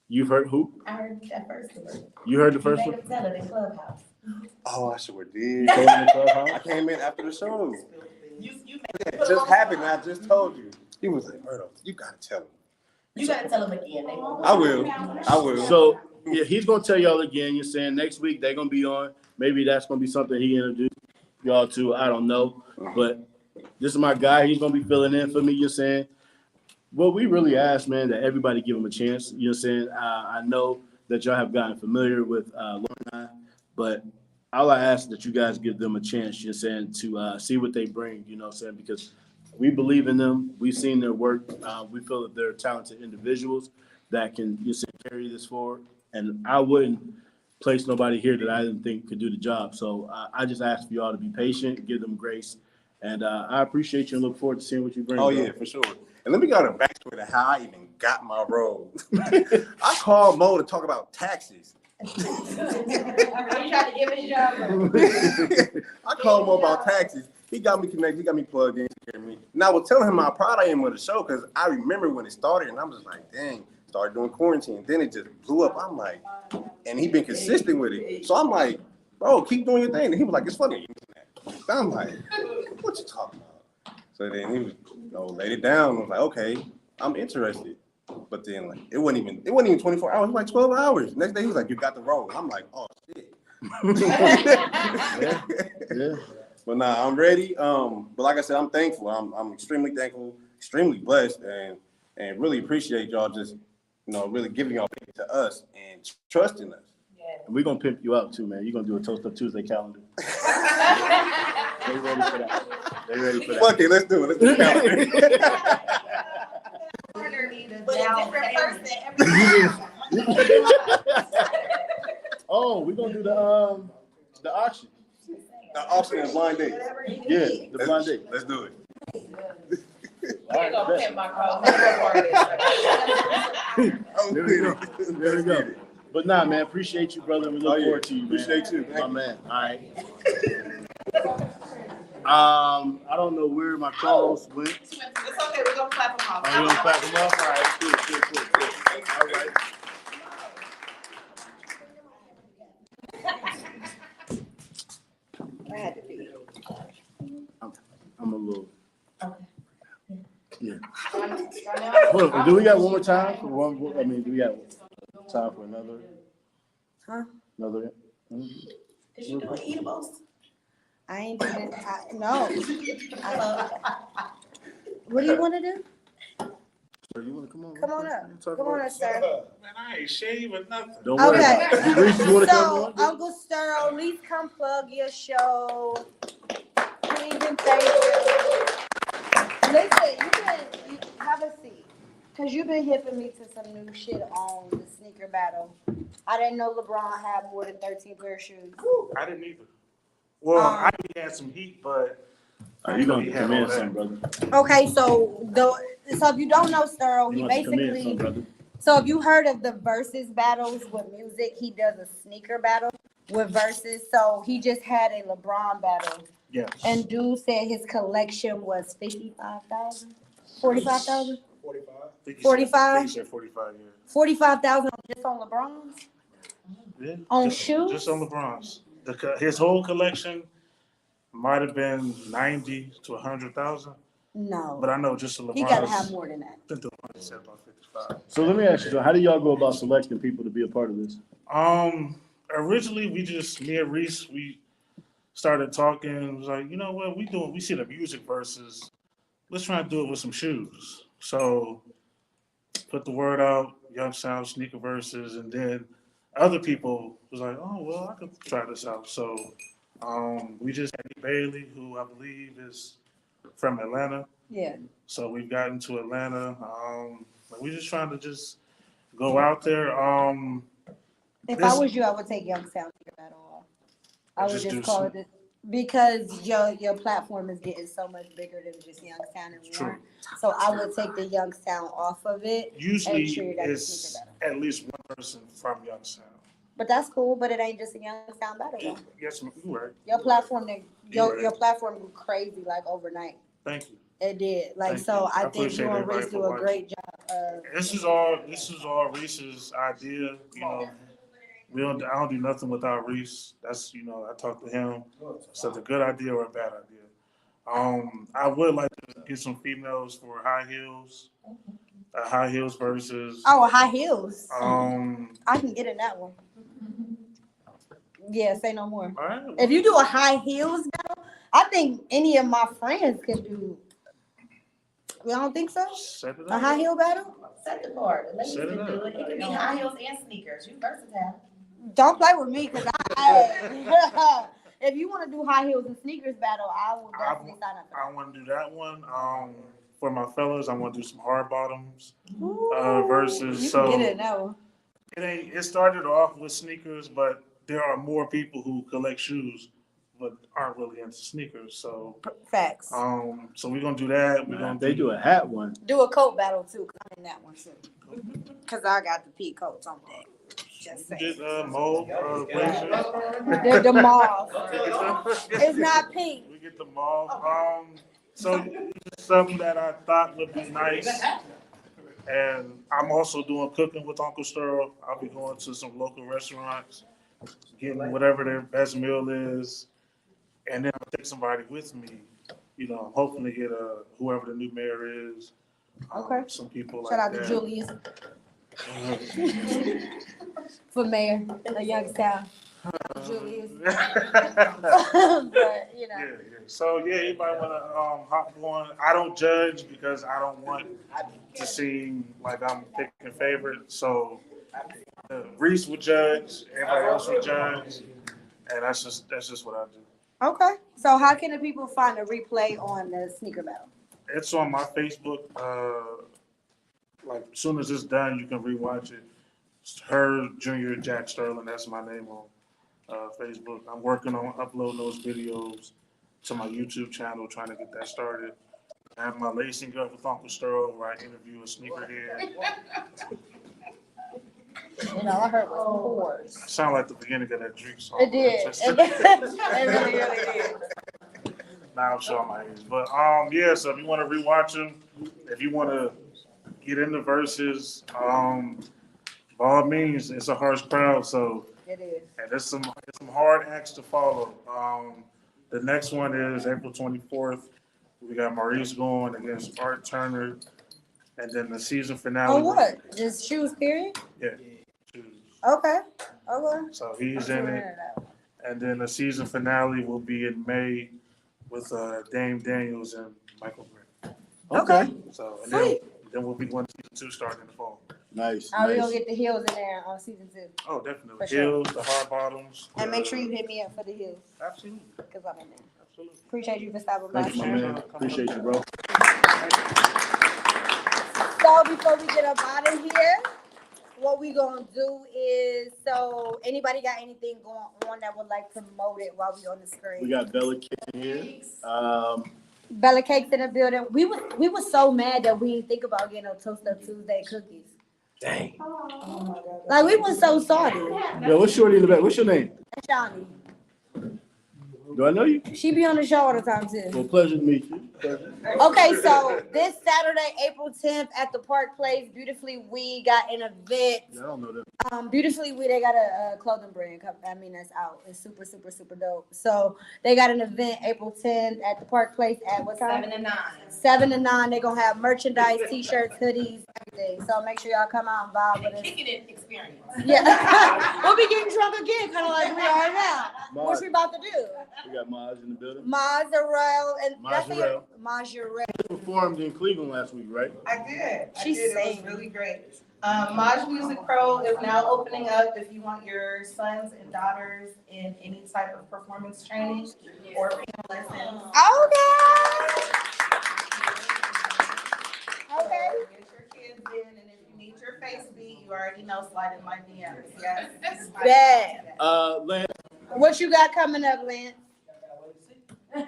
You've heard who? I heard that first one. You heard the first You one? made him tell it in Clubhouse. Oh, I sure did. Told him in the clubhouse? I came in after the show. You It just happened. I just told you. He was like, Berto, you gotta tell him. You gotta tell him again. They won't. I will. So yeah, he's gonna tell y'all again. You're saying next week they're gonna be on. Maybe that's gonna be something he introduced y'all to. I don't know, but this is my guy. He's gonna be filling in for me. You're saying. Well, we really asked, man, that everybody give him a chance. You know what I'm saying? I know that y'all have gotten familiar with Lauren and I, but all I ask that you guys give them a chance, just saying, to see what they bring, you know what I'm saying? Because we believe in them. We've seen their work. We feel that they're talented individuals that can just carry this forward. And I wouldn't place nobody here that I didn't think could do the job. So I just ask for y'all to be patient, give them grace. And I appreciate you and look forward to seeing what you bring. Oh, bro. yeah, for sure. And let me go to the backstory to how I even got my role. I called Mo to talk about taxes. You tried to give it a job. I called Mo about taxes. He got me connected. He got me plugged in. Took care of me. And I was telling him how proud I am of the show because I remember when it started and I was just like, dang, started doing quarantine. Then it just blew up. I'm like, and he been consistent with it. So I'm like, bro, keep doing your thing. And he was like, it's funny. I'm like, what you talking about? So then he was, laid it down. I was like, okay, I'm interested. But then like it wasn't even 24 hours, it was like 12 hours. Next day he was like, you got the role. I'm like, oh shit. Yeah. But nah, I'm ready. But like I said, I'm thankful. I'm extremely thankful, extremely blessed, and really appreciate y'all just really giving y'all faith to us and trusting us. And we're gonna pimp you out too, man. You're gonna do a Toast Up Tuesday calendar. They ready for that. They ready for that. Fuck it, let's do it. Let's do the calendar. But a different person every Oh, we're gonna do the auction. The auction and blind date. Yeah, the blind date. Let's do it. All right, there we go. There we go. But nah, man, appreciate you, brother. We look forward to you, man. Appreciate you. My man. All right. I don't know where my co-host went. It's okay, we're gonna clap them off. Are we gonna clap them off? All right, cool. All right. I had to be. I'm a little. Yeah. Hold on, do we got one more time? Do we got time for another? Huh? Another? Is you doing eatables? I ain't doing no. What do you want to do? Sir, you want to come on? Come on up. Come on up, sir. Man, I ain't shaving nothing. Don't worry Okay. about it. Reese, you want to come on? Uncle Sterl, at least come plug your show. Please and thank you. Listen, you have a seat. Because you've been hipping me to some new shit on the sneaker battle. I didn't know LeBron had more than 13 pair of shoes. I didn't either. Well, I had some heat, but Are you going to come in, son, brother? Okay, so if you don't know Sterl, he basically. So if you heard of the versus battles with music, he does a sneaker battle with versus. So he just had a LeBron battle. yes. And dude said his collection was 55,000, 45,000, 45? He said 45, yeah. 45,000 just on LeBron's. Yeah, On just, shoes? Just on LeBron's. His whole collection might have been 90 to 100,000. No, But I know just the LeBron's. he got to have more than that. I think the LeBron's said about 55. So let me ask you, so how do y'all go about selecting people to be a part of this? Originally me and Reese, we started talking. It was like, you know what, we see the music versus, let's try and do it with some shoes. So put the word out, Young Sound sneaker versus, and then other people was like, oh, well, I could try this out. So we just had Bailey, who I believe is from Atlanta. Yeah. So we've gotten to Atlanta. We're just trying to just go out there. If I was you, I would take Young Sound sneaker battle off. I would just call it this. Because your platform is getting so much bigger than just Young Sound and more. So I would take the Young Sound off of it. Usually and treat it as a it's sneaker battle. at least one person from Young Sound. But that's cool, but it ain't just a Young Sound battle though. Yes, you're right. Your platform, You're your right. platform grew crazy like overnight. Thank you. It did. Like Thank so you. I I think appreciate you and everybody Reese for do a watching. great job of This is all Reese's idea. You know, I don't do nothing without Reese. That's I talk to him. So it's a good idea or a bad idea. I would like to get some females for high heels. High heels versus. high heels. I can get in that one. Yeah, say no more. All right. If you do a high heels battle, I think any of my friends can do. You don't think so? Set it A up. high heel battle? Set the board. Let me Set it do up. it. It can be high heels and sneakers. You versatile. Don't play with me, cause I. If you want to do high heels and sneakers battle, I will definitely sign up. I want to do that one. For my fellas, I want to do some hard bottoms Ooh, versus. you So can get it now. it started off with sneakers, but there are more people who collect shoes but aren't really into sneakers. So Facts. so we're gonna do that. We're gonna They do a hat one. Do a coat battle too. 'Cause I'm in that one too. Cause I got the pea coats on deck. Just saying. get mauve blazers. The mauve. It's not pink. We get the mauve. So it's something that I thought would be nice. And I'm also doing cooking with Uncle Sterl. I'll be going to some local restaurants, getting whatever their best meal is, and then I'll take somebody with me. You know, hopefully get whoever the new mayor is. Okay. Some people Shout like out that. to Julius for mayor of Youngstown. Julius. But you know. Yeah. So yeah, anybody wanna hop on? I don't judge because I don't want to seem like I'm picking favorites. So Reese would judge, everybody else would judge, and that's just what I do. Okay. So how can the people find a replay on the sneaker battle? It's on my Facebook. Like as soon as it's done, you can rewatch it. It's Her Junior Jack Sterling. That's my name on Facebook. I'm working on uploading those videos to my YouTube channel, trying to get that started. I have my Lacing Up with Uncle Sterl, where I interview a sneakerhead. You know, I heard was whores. Sound like the beginning of that Drake song. It did. It really did. Now I'm showing my age, but yeah. So if you want to rewatch them, if you want to get in the verses, by all means, it's a harsh crowd. So It is. and there's some hard acts to follow. The next one is April 24th. We got Maurice going against Art Turner, and then the season finale. Oh, what? Just shoes, period? Yeah. Okay. Okay. So he's in it, and then the season finale will be in May with Dame Daniels and Michael Grant. Okay. So and Sweet. then we'll be going to season 2 starting in the fall. Nice. We gonna get the heels in there on season 2. Oh, definitely. For sure. Heels, the hard bottoms. And make sure you hit me up for the heels. Absolutely. Because I'm in there. Absolutely. Appreciate you for stopping by. Thank you, my man. Appreciate you, bro. So before we get up out of here, what we gonna do is, so anybody got anything going on that would like promote it while we on the screen? We got Bella Kitchen here. Bella Cakes in the building. We was so mad that we didn't think about getting no Toast Up Tuesday cookies. Dang. Oh my God. Like we was so salty. Yo, what's shorty in the back? What's your name? Shawnee. Do I know you? She be on the show all the time too. Well, pleasure to meet you. Pleasure. Okay, so this Saturday, April 10th at the Park Place, Beautifully We got an event. Yeah, I don't know them. Beautifully We, they got a clothing brand. I mean, that's out. It's super, super, super dope. So they got an event April 10th at the Park Place at what time? 7 to 9. 7 to 9. They're gonna have merchandise, t-shirts, hoodies, everything. So make sure y'all come out and vibe with us. Kicking it experience. Yeah. We'll be getting drunk again, kind of like we are now. What we about to do? We got Maz in the building. Mozzarella and Mozzarella. Mozzarella. Performed in Cleveland last week, right? I did. She It sang. was really great. Maj Music Pro is now opening up if you want your sons and daughters in any type of performance training or piano lessons. Okay. Get your kids in, and if you need your face beat, you already know, slide in my DMs. Yes. Bad. Lance. What you got coming up, Lance?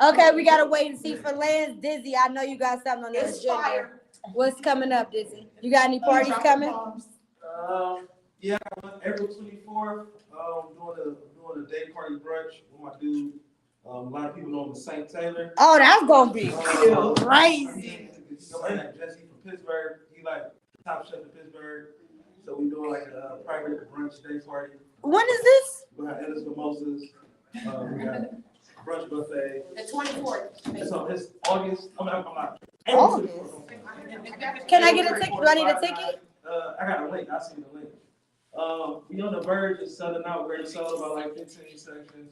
Okay, we gotta wait and see for Lance. Dizzy, I know you got something on the It's agenda. fire. What's coming up, Dizzy? You got any parties coming? Yeah, April 24th, doing a day party brunch with my dude. A lot of people know him as St. Taylor. Oh, that's gonna be crazy. Jesse from Pittsburgh. He like top chef in Pittsburgh. So we doing like a private brunch day party. When is this? We got Ellis Mimosas. We got brunch buffet. The 24th. So it's August. I'm not. August. Can I get a ticket? Do I need a ticket? I got a link. I'll send you the link. We on the verge of selling out. We're sold about like 15 sections.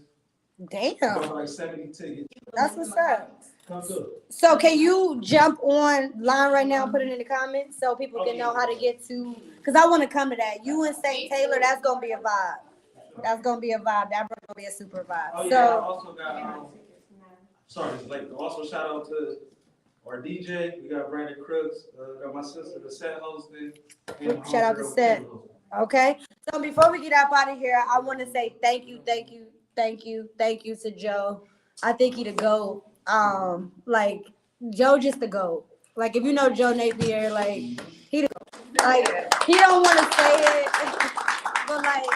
Damn. About like 70 tickets. That's what's up. Sounds good. So can you jump online right now and put it in the comments so people can know how to get to, because I want to come to that. You and St. Taylor, that's going to be a vibe. That's going to be a vibe. That's going to be a super vibe. Oh, yeah, I So also got, sorry, it's late. Also shout out to our DJ. We got Brandon Crooks, got my sister, the set hosting. and shout out to homegirl, Seth. Kayla. Okay. So before we get up out of here, I want to say thank you to Joe. I think he the GOAT. Like Joe just the GOAT. Like if you know Joe Napier, like he the GOAT. Like he don't want to say it, but like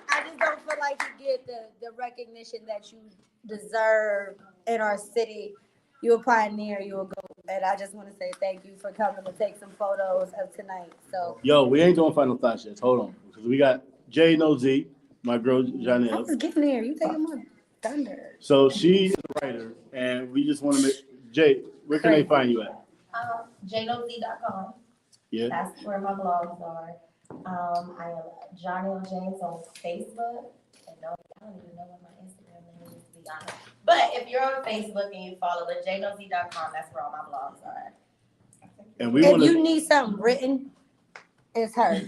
I just don't feel like you get the recognition that you deserve in our city. You're a pioneer, you're a GOAT. And I just want to say thank you for coming to take some photos of tonight. So Yo, we ain't doing final thoughts yet. Hold on. Because we got Jay No Z, my girl I Janelle. was getting there. You taking my thunder. So she's a writer, and we just want to make Jay, where can they find you at? JNoZ.com. Yeah. That's where my blogs are. I am Johnny L. James on Facebook. And no, I don't even know what my Instagram name is, to be honest. But if you're on Facebook and you follow the JNoZ.com, that's where all my blogs are. And we If want you to. need something written, it's her.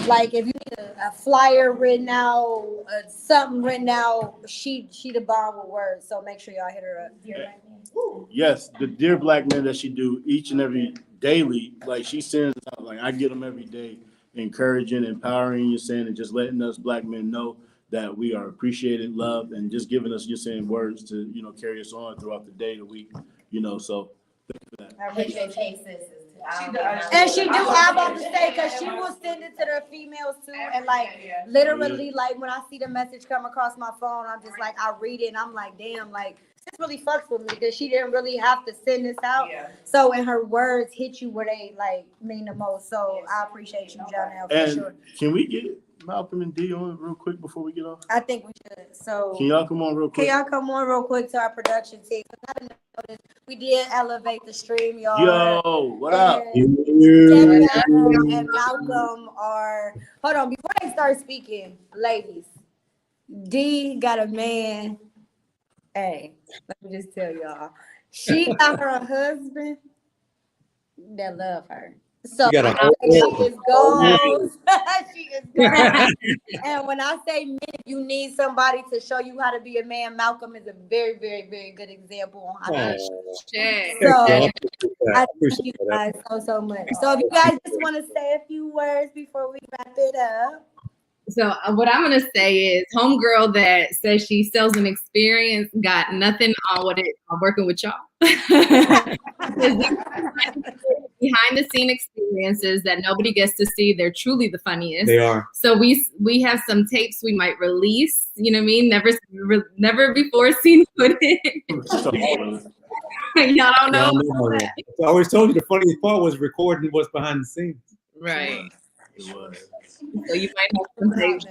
Like if you need a flyer written out, something written out, she the bomb with words. So make sure y'all hit her up. Yes, the Dear Black Men that she do each and every daily, like she sends out, like I get them every day, encouraging, empowering, you're saying, and just letting us black men know that we are appreciated, loved, and just giving us, you're saying, words to, carry us on throughout the day, the week, so thank you for that. I appreciate you. Take sisters too. And she do, I'm about to say, because she will send it to the females too. And like, literally, like when I see the message come across my phone, I'm just like, I read it and I'm like, damn, like, this really fucks with me because she didn't really have to send this out. So, and her words hit you where they like mean the most. So I appreciate you, Janelle, for And sure. can we get Malcolm and D on real quick before we get off? I think we should. So Can y'all come on real quick? Can y'all come on real quick to our production team? I didn't notice. We did elevate the stream, y'all. Yo, what up? Danielle and Malcolm are. Hold on, before they start speaking, ladies. D got a man. Hey, let me just tell y'all, she got her a husband that love her. So You got a she is goals. She is goals. And when I say men, you need somebody to show you how to be a man. Malcolm is a very, very, very good example on how to. So I thank you guys so much. So if you guys just want to say a few words before we wrap it up. So what I'm gonna say is, homegirl that says she sells an experience got nothing on working with y'all. Behind the scene experiences that nobody gets to see, they're truly the funniest. They are. So we have some tapes we might release. You know what I mean? Never before seen footage. Y'all don't know. I always told you the funniest part was recording what's behind the scenes. Right. It was. So you might have some tapes.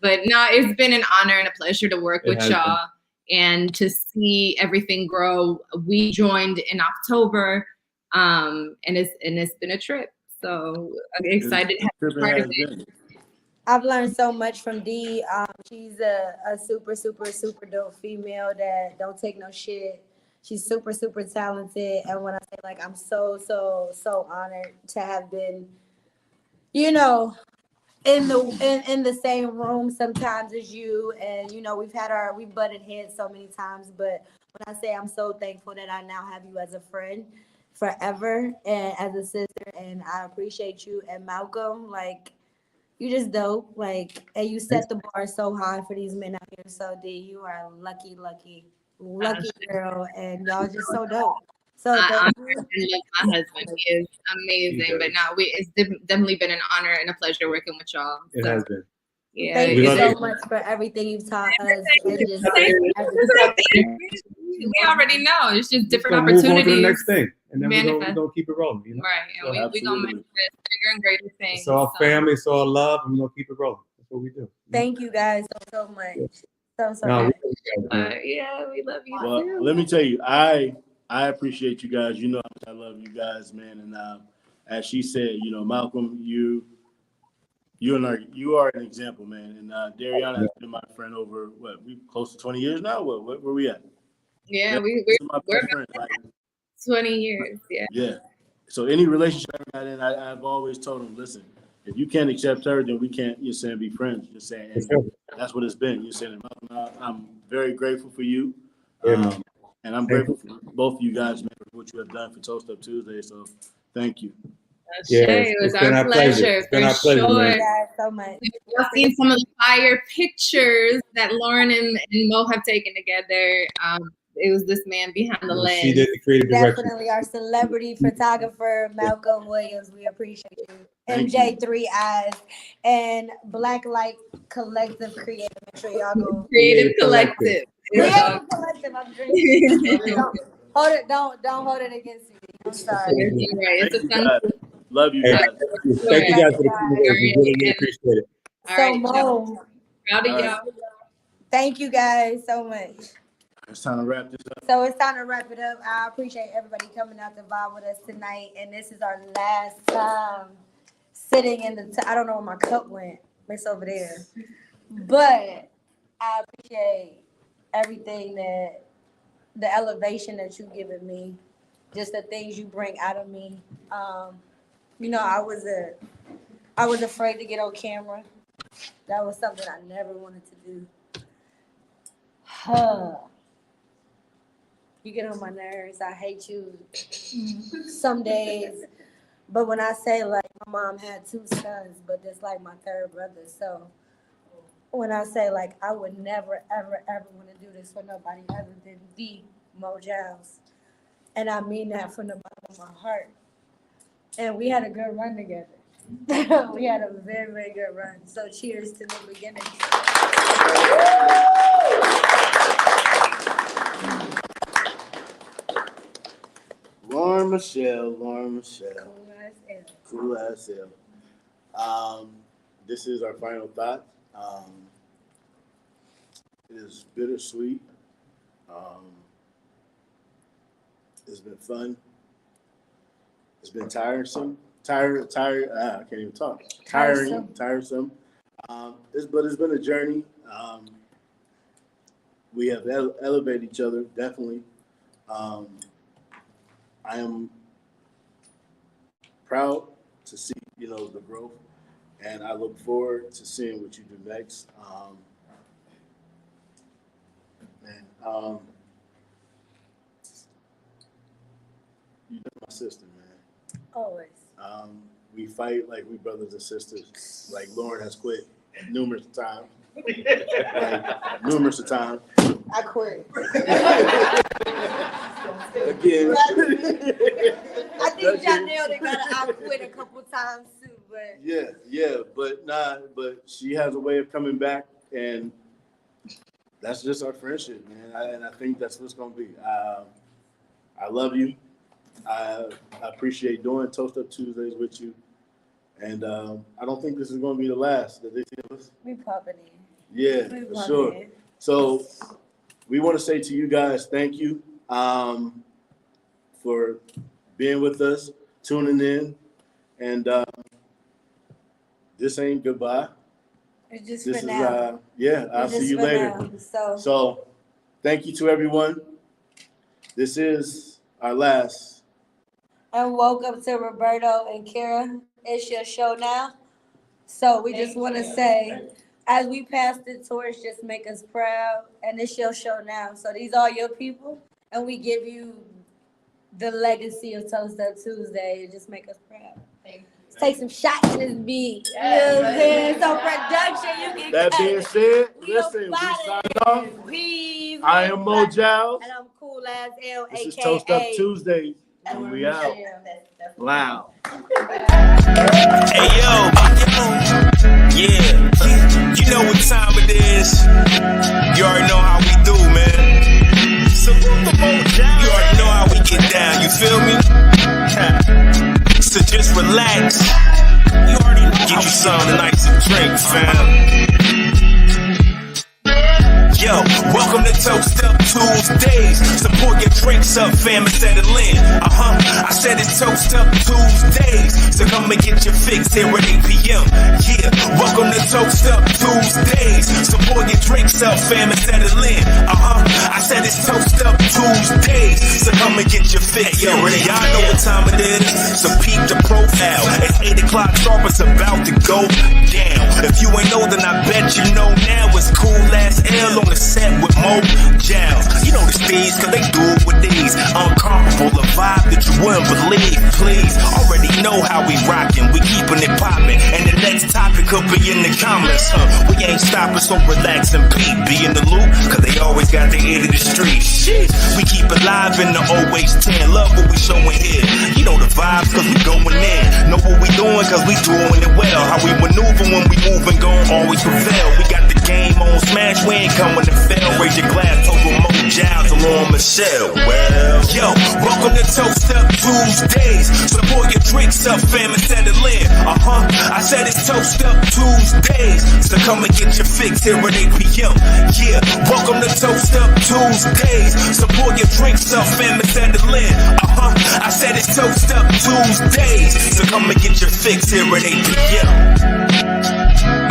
But no, it's been an honor and a pleasure to work with y'all and to see everything grow. We joined in October, and it's been a trip. So I'm excited to have part of it. I've learned so much from Dee. She's a super, super, super dope female that don't take no shit. She's super, super talented. And when I say like, I'm so, so, so honored to have been, in the same room sometimes as you. And, we've butted heads so many times. But when I say I'm so thankful that I now have you as a friend forever and as a sister, and I appreciate you. And Malcolm, like, you just dope, like, and you set the bar so high for these men out here. So D, you are a lucky girl, and y'all just so dope. So I love my husband. He is amazing. But no, it's definitely been an honor and a pleasure working with y'all. It has been. Yeah. Thank you so much for everything you've taught us. And just we already know. It's just different Move on to opportunities. the next thing, and then we're manifest. gonna keep it rolling. Right, and we're gonna manifest bigger and greater things. It's all family, it's all love, and we're gonna keep it rolling. That's what we do. Thank you guys so much. So No, much. Yeah, we love you Well, too. let me tell you, I appreciate you guys. You know how much I love you guys, man. And as she said, Malcolm, you are an example, man. And Dariana has been my friend over we close to 20 years now. Where we at? Yeah, we're my about best friend. Like, 20 years. Yeah. yeah. So any relationship I got in, I've always told them, listen, if you can't accept her, then we can't, you're saying, be friends. You're saying, and that's what it's been. You're saying, I'm very grateful for you. And I'm grateful for both of you guys, man, for what you have done for Toast Up Tuesday. So thank you. It was our pleasure. It's been our pleasure, sure. man. Thank you guys so much. I've seen some of the fire pictures that Lauren and Mo have taken together. It was this man behind the lens. She did the creative direction. Definitely our celebrity photographer, Malcolm Williams. We appreciate you. Thank MJ 3 Eyes and Black Light Collective Creative. Make sure y'all go. Creative Collective. Creative Collective. I'm drinking. Hold it. Don't hold it against me. I'm sorry. It's a Thank you, guys. Love you guys. Thank you guys for the feedback. We really appreciate it. All So right, Mo, proud of y'all. thank you guys so much. It's time to wrap this up. So it's time to wrap it up. I appreciate everybody coming out to vibe with us tonight. And this is our last time sitting in the, I don't know where my cup went. It's over there. But I appreciate everything that, the elevation that you've given me, just the things you bring out of me. You know, I was afraid to get on camera. That was something I never wanted to do. You get on my nerves. I hate you some days. But when I say, like, my mom had 2 sons, but that's like my 3rd brother. So when I say, like, I would never, ever, ever want to do this for nobody other than the Mo Giles. And I mean that from the bottom of my heart. And we had a good run together. We had a very, very good run. So cheers to the beginning. Lauren Michelle. Cool Cool as hell. This is our final thought. It is bittersweet. It's been fun. It's been tiresome. I can't even talk. Tiresome. But it's been a journey. We have elevated each other, definitely. I am proud to see, the growth, and I look forward to seeing what you do next. You're my sister, man. Always. We fight like we brothers and sisters. Like Lauren has quit numerous times. I quit. Again. I think Janelle got I quit a couple times too, but but she has a way of coming back, and that's just our friendship, man. And I think that's what it's gonna be. I love you. I appreciate doing Toast Up Tuesdays with you, and I don't think this is gonna be the last that they see of us. we popping in. Yeah, We for popping sure. in. So we want to say to you guys, thank you for being with us, tuning in, and this ain't goodbye. It's just This for is now. I'll It's see just you for later. now. So thank you to everyone. This is our last. And welcome to Roberto and Kara. It's your show now. So we just want to say, as we pass the torch, just make us proud. And it's your show now. So these are your people. And we give you the legacy of Toast Up Tuesday. And just make us proud. Let's take some shots in this beat. You know what I'm saying? So production, you can That cut being it. said, We listen, we about sign it. off. Peace. I am Mo Giles. And I'm Cool As L, This is AKA. Toast Up Tuesdays. And we out. Loud. Hey yo, yeah, you know what time it is. You already know how we do, man. You already know how we get down, you feel me? So just relax. You already know. Get you something nice to drink, fam. Yo, welcome to Toast Up Tuesdays. Support your drinks up, fam, and settle in. I said it's Toast Up Tuesdays. So come and get your fix here at 8 p.m. Yeah, welcome to Toast Up Tuesdays. Support your drinks up, fam, and settle in. I said it's Toast Up Tuesdays. So come and get your fix. Yo, y'all know what time it is. So peep the profile. It's 8 o'clock sharp, it's about to go down. If you ain't know, then I bet you know now. It's Cool Ass L on the set with Mo Giles. You know the steez, cause they do it with these. Uncomparable, a vibe that you wouldn't believe. Please, already know how we rockin'. We keepin' it poppin'. And the next topic could be in the comments, We ain't stoppin', so relax and peep. Be in the loop, cause they always got their ear to the street. Shit, we keep it live in the always 10. Love what we showin' here. You know the vibes, cause we goin' in. Know what we doing, cause we doing it well. How we maneuver when we moving, gon' always prevail. We got the game on smash, we ain't coming to fail. Raise your glass over Mo Giles along Michelle. Well, yo, welcome to Toast Up Tuesdays. Support your drinks up, fam, and settle in. I said it's Toast Up Tuesdays. So come and get your fix here at 8 p.m. Yeah, welcome to Toast Up Tuesdays. Support your drinks up, fam, and settle in. I said it's Toast Up Tuesdays. So come and get your fix here at 8 p.m.